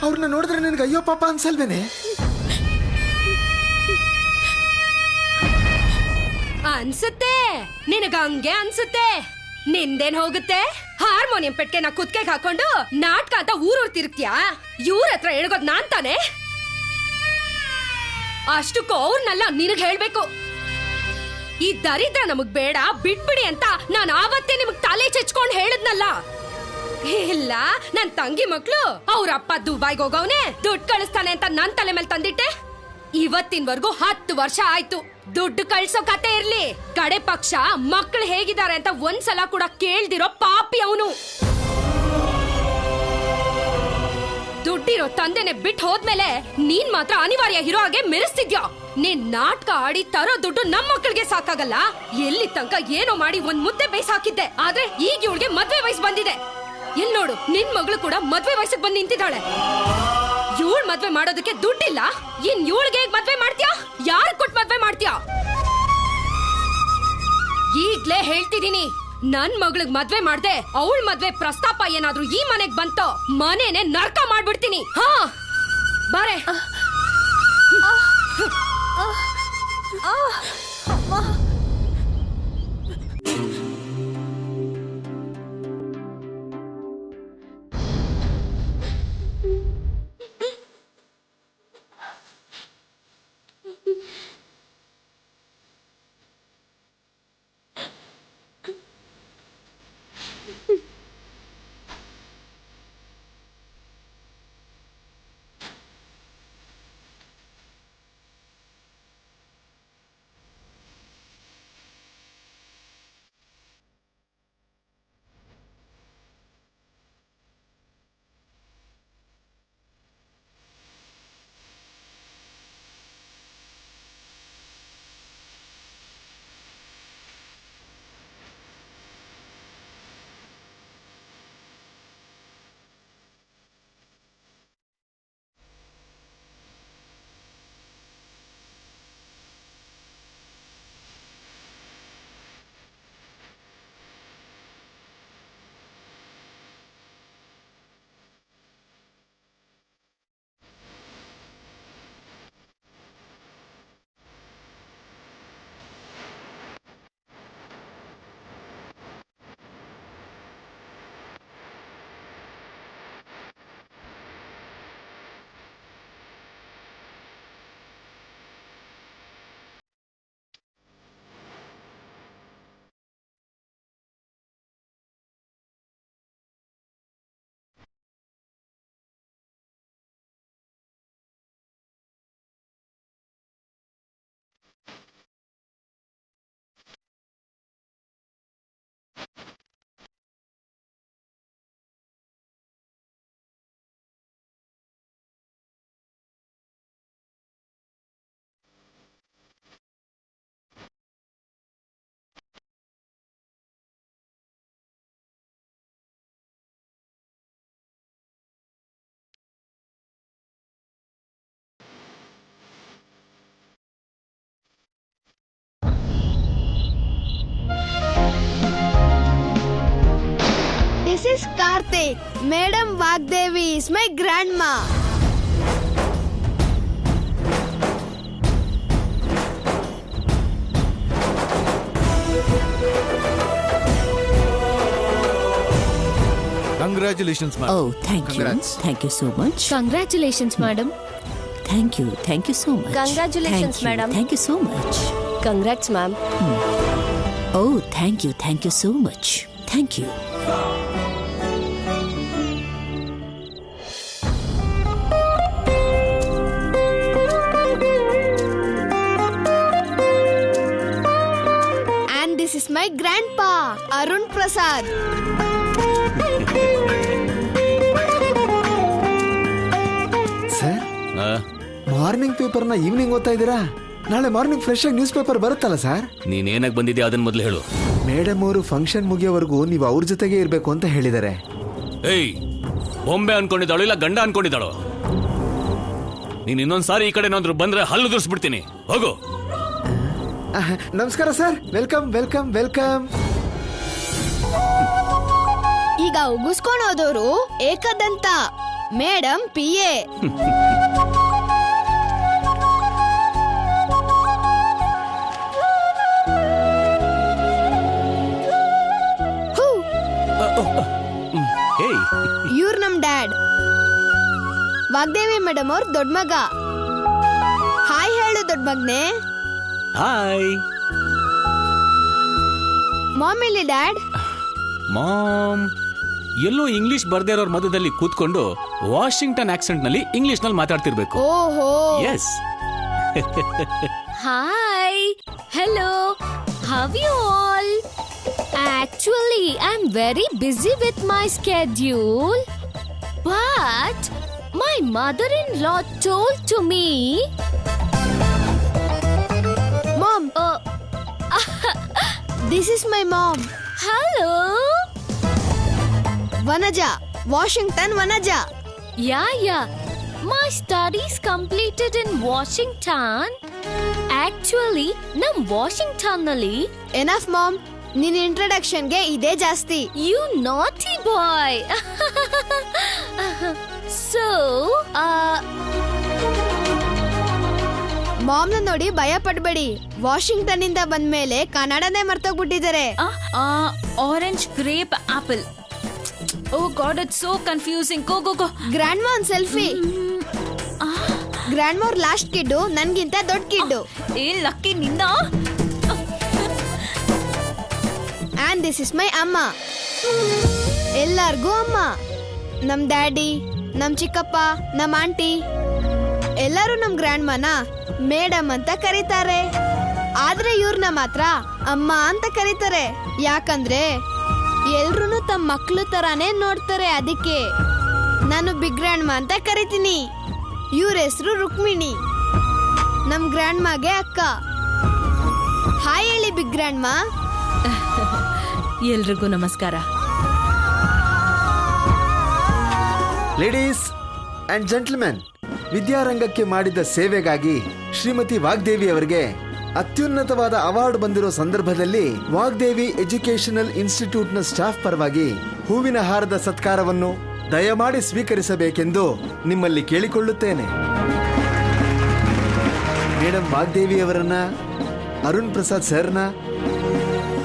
ಅವ್ರನ್ನ ನೋಡಿದ್ರೆ ನಿನ್ಗೆ ಅಯ್ಯೋ ಪಾಪ ಅನ್ಸಲ್ವೇನೆ? ಅನ್ಸುತ್ತೆ, ನಿನಗ ಹಂಗೆ ಅನ್ಸುತ್ತೆ. ನಿಂದೇನ್ ಹೋಗುತ್ತೆ? ಹಾರ್ಮೋನಿಯಂ ಪೆಟ್ಕೆನ ಕುತ್ಕೆಗೆ ಹಾಕೊಂಡು ನಾಟಕ ಅಂತ ಊರೂರ್ ತಿರುಗ್ತೀಯಾ? ಇವ್ರ ಹತ್ರ ಹೇಳ್ಗೋದ್ ನಾನ್ ತಾನೆ? ಅಷ್ಟಕ್ಕೂ ಅವ್ರನ್ನೆಲ್ಲ ನಿನಗ್ ಹೇಳ್ಬೇಕು. ಈ ದರಿದ್ರ ನಮಗ್ ಬೇಡ, ಬಿಟ್ಬಿಡಿ ಅಂತ ನಾನು ಆವತ್ತೇ ನಿಮಗ್ ತಲೆ ಚೆಚ್ಕೊಂಡ್ ಹೇಳಿದ್ನಲ್ಲ. ಇಲ್ಲ, ನನ್ ತಂಗಿ ಮಕ್ಳು ಅವ್ರ ಅಪ್ಪ ದುಬೈಗೆ ಹೋಗವ್ನೆ, ದುಡ್ಡು ಕಳಿಸ್ತಾನೆ ಅಂತ ನನ್ ತಲೆ ಮೇಲೆ ತಂದಿಟ್ಟೆ. ಇವತ್ತಿನವರೆಗೂ 10 ವರ್ಷ ಆಯ್ತು. ದುಡ್ಡು ಕಳ್ಸೋ ಕತೆ ಇರ್ಲಿ, ಕಡೆ ಪಕ್ಷ ಮಕ್ಳು ಹೇಗಿದ್ದಾರೆ ಅಂತ ಒಂದ್ಸಲ ಕೂಡ ಕೇಳ್ದಿರೋ ಪಾಪಿ ಅವನು. ದುಡ್ಡಿರೋ ತಂದೆನೆ ಬಿಟ್ಟು ಹೋದ್ಮೇಲೆ ನೀನ್ ಮಾತ್ರ ಅನಿವಾರ್ಯ ಹೀರೋ ಆಗಿ ಮೆರೆಸ್ತಿದ್ಯಾ. ನೀನ್ ನಾಟಕ ಆಡಿ ತರೋ ದುಡ್ಡು ನಮ್ ಮಕ್ಕಳಿಗೆ ಸಾಕಾಗಲ್ಲ. ಎಲ್ಲಿ ತನಕ ಏನೋ ಮಾಡಿ ಒಂದ್ ಮುದ್ದೆ ಬೇಯಿಸ್ ಹಾಕಿದ್ದೆ, ಆದ್ರೆ ಈಗ ಇವಳಿಗೆ ಮದ್ವೆ ವಯಸ್ಸು ಬಂದಿದೆ. ಇಲ್ ನೋಡು, ನಿನ್ ಮಗಳು ಕೂಡ ಮದ್ವೆ ವಯಸ್ಸಿಗೆ ಬಂದು ನಿಂತಿದ್ದಾಳೆ. ಇವಳು ಮದ್ವೆ ಮಾಡೋದಕ್ಕೆ ದುಡ್ಡಿಲ್ಲ, ಇನ್ ಇವಳಿಗೆ ಹೇಗ್ ಮದ್ವೆ ಮಾಡ್ತೀಯಾ? ಯಾರು ಕೊಟ್ಟು ಮದ್ವೆ ಮಾಡ್ತೀಯಾ? ಈಗ್ಲೇ ಹೇಳ್ತಿದೀನಿ, ನನ್ ಮಗಳಿಗೆ ಮದ್ವೆ ಮಾಡ್ದೆ ಅವಳ ಮದ್ವೆ ಪ್ರಸ್ತಾಪ ಏನಾದ್ರೂ ಈ ಮನೆಗ್ ಬಂತೋ ಮನೇನೆ ನರ್ಕ ಮಾಡ್ಬಿಡ್ತೀನಿ. ಹಾ ಬಾರೆ. is Karthik. Madam Vagdevi is my grandma. Congratulations Oh, thank you. Thank you so much. Congratulations madam. Thank you so much. Congratulations, Thank you. madam. Thank you so much. Congrats ma'am. Oh, thank you so much. Thank you. And this is my grandpa, Arun Prasad. Sir, morning ಪೇಪರ್ನ evening ಓದ್ತಾ ಇದ್ದೀರಾ? ನಾಳೆ morning fresh ಆಗಿ news paper ಬರುತ್ತಲ್ಲ sir? ನೀನೇನಾಗ ಬಂದಿದ್ಯಾ ಅದನ್ನ ಮೊದಲು ಹೇಳು. ಮೇಡಮ್ ಅವರು ಫಂಕ್ಷನ್ ಮುಗಿಯೋವರೆಗೂ ನೀವು ಅವ್ರ ಜೊತೆಗೆ ಇರಬೇಕು ಅಂತ ಹೇಳಿದ್ದಾರೆ. ಏಯ್, ಬೊಂಬೆ ಅನ್ಕೊಂಡಿದ್ದಾಳು ಇಲ್ಲ ಗಂಡ ಅನ್ಕೊಂಡಿದ್ದಾಳು? ನೀನ್ ಇನ್ನೊಂದ್ಸಾರಿ ಈ ಕಡೆ ಏನಾದ್ರು ಬಂದ್ರೆ ಹಲ್ಲು ದುರ್ಸ್ಬಿಡ್ತೀನಿ. ಹೋಗು. ನಮಸ್ಕಾರ ಸರ್, ವೆಲ್ಕಮ್ ವೆಲ್ಕಮ್ ವೆಲ್ಕಮ್. ಈಗ ಉಗಿಸ್ಕೊಂಡು ಹೋದವರು ಏಕದಂತ ಮೇಡಮ್ PA. ಇವ್ರ ನಮ್ ಡ್ಯಾಡ್ ವಾಗ್ದೇವಿ ಮೇಡಮ್ ಅವ್ರ ದೊಡ್ಡ ಮಗ. ಹಾಯ್ ಹೇಳು ದೊಡ್ಡ ಮಗ್ನೆ. ಹಾಯ್ ಮಾಮ್ ಎಲ್ಲಿ ಡ್ಯಾಡ್? ಮಾಮ್ ಎಲ್ಲೋ ಇಂಗ್ಲಿಷ್ ಬರ್ದೇ ಇರೋರ್ ಮಧ್ಯದಲ್ಲಿ ಕೂತ್ಕೊಂಡು ವಾಷಿಂಗ್ಟನ್ ಆಕ್ಸೆಂಟ್ ನಲ್ಲಿ ಇಂಗ್ಲಿಷ್ ನಲ್ಲಿ ಮಾತಾಡ್ತಿರ್ಬೇಕು. ಓಹೋ. Yes. Hi, hello, how you all? Actually, I'm very busy with my schedule. But my mother-in-law told to me, Mom, this is my mom. Hello. Vanaja, Washington Vanaja. Yeah. My studies completed in Washington. Actually, nam Washington nalli. Enough, Mom. ನಿನ್ನ ಇಂಟ್ರೊಡಕ್ಷನ್ಗೆ ಇದೇ ಜಾಸ್ತಿ. You naughty boy. So, ಮಾಮ್ನ ನೋಡಿ ಭಯ ಪಡ್ಬೇಡಿ. Washington ಇಂದ ಬಂದ್ಮೇಲೆ ಕನ್ನಡನೇ ಮರ್ತೋಗ್ಬಿಟ್ಟಿದ್ದಾರೆ. Orange grape apple. Oh God, it's so confusing. Go. Grandma ಒಂದ್ selfie. Grand more last kid, ನನ್ಗಿಂತ ದೊಡ್ಡ ಕಿಡ್ಡು. ಏ ಲಕ್ಕಿ ನಿನ್ನ. And this is my ಅಮ್ಮ. ಎಲ್ಲಾರ್ಗೂ ಅಮ್ಮ. ನಮ್ ಡ್ಯಾಡಿ, ನಮ್ ಚಿಕ್ಕಪ್ಪ, ನಮ್ ಆಂಟಿ ಎಲ್ಲರೂ ನಮ್ ಗ್ರ್ಯಾಂಡ್ ಮಾನ ಮೇಡಮ್ ಅಂತ ಕರೀತಾರೆ. ಆದ್ರೆ ಇವ್ರನ್ನ ಮಾತ್ರ ಅಮ್ಮ ಅಂತ ಕರೀತಾರೆ. ಯಾಕಂದ್ರೆ ಎಲ್ರು ತಮ್ಮ ಮಕ್ಳು ತರಾನೇ ನೋಡ್ತಾರೆ. ಅದಕ್ಕೆ ನಾನು ಬಿಗ್ ಗ್ರ್ಯಾಂಡ್ ಮಾ ಅಂತ ಕರಿತೀನಿ. ಇವ್ರ ಹೆಸರು ರುಕ್ಮಿಣಿ, ನಮ್ ಗ್ರ್ಯಾಂಡ್ ಮಾಗೆ ಅಕ್ಕ. ಹಾಯ್ ಹೇಳಿ ಬಿಗ್ ಗ್ರ್ಯಾಂಡ್ ಮಾ. ಎಲ್ರಿಗೂ ನಮಸ್ಕಾರ. ಲೇಡೀಸ್ ಅಂಡ್ ಜೆಂಟಲ್ಮೆನ್, ವಿದ್ಯಾರಂಗಕ್ಕೆ ಮಾಡಿದ ಸೇವೆಗಾಗಿ ಶ್ರೀಮತಿ ವಾಗ್ದೇವಿ ಅವರಿಗೆ ಅತ್ಯುನ್ನತವಾದ ಅವಾರ್ಡ್ ಬಂದಿರೋ ಸಂದರ್ಭದಲ್ಲಿ ವಾಗ್ದೇವಿ ಎಜುಕೇಶನಲ್ ಇನ್ಸ್ಟಿಟ್ಯೂಟ್ನ ಸ್ಟಾಫ್ ಪರವಾಗಿ ಹೂವಿನ ಹಾರದ ಸತ್ಕಾರವನ್ನು ದಯಮಾಡಿ ಸ್ವೀಕರಿಸಬೇಕೆಂದು ನಿಮ್ಮಲ್ಲಿ ಕೇಳಿಕೊಳ್ಳುತ್ತೇನೆ. ಮೇಡಮ್ ವಾಗ್ದೇವಿ ಅವರನ್ನ, ಅರುಣ್ ಪ್ರಸಾದ್ ಸರ್ನ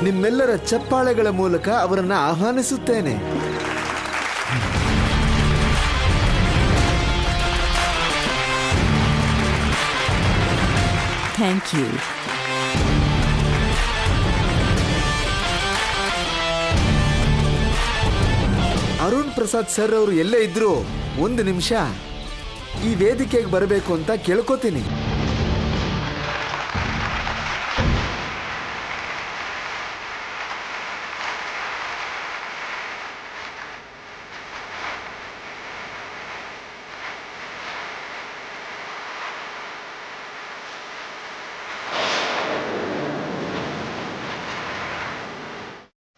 ನಿಮ್ಮೆಲ್ಲರ ಚಪ್ಪಾಳೆಗಳ ಮೂಲಕ ಅವರನ್ನ ಆಹ್ವಾನಿಸುತ್ತೇನೆ. Thank you. Arun Prasad sir ಅವರು ಎಲ್ಲೇ ಇದ್ರು ಒಂದು ನಿಮಿಷ ಈ ವೇದಿಕೆಗೆ ಬರಬೇಕು ಅಂತ ಕೇಳ್ಕೋತೀನಿ.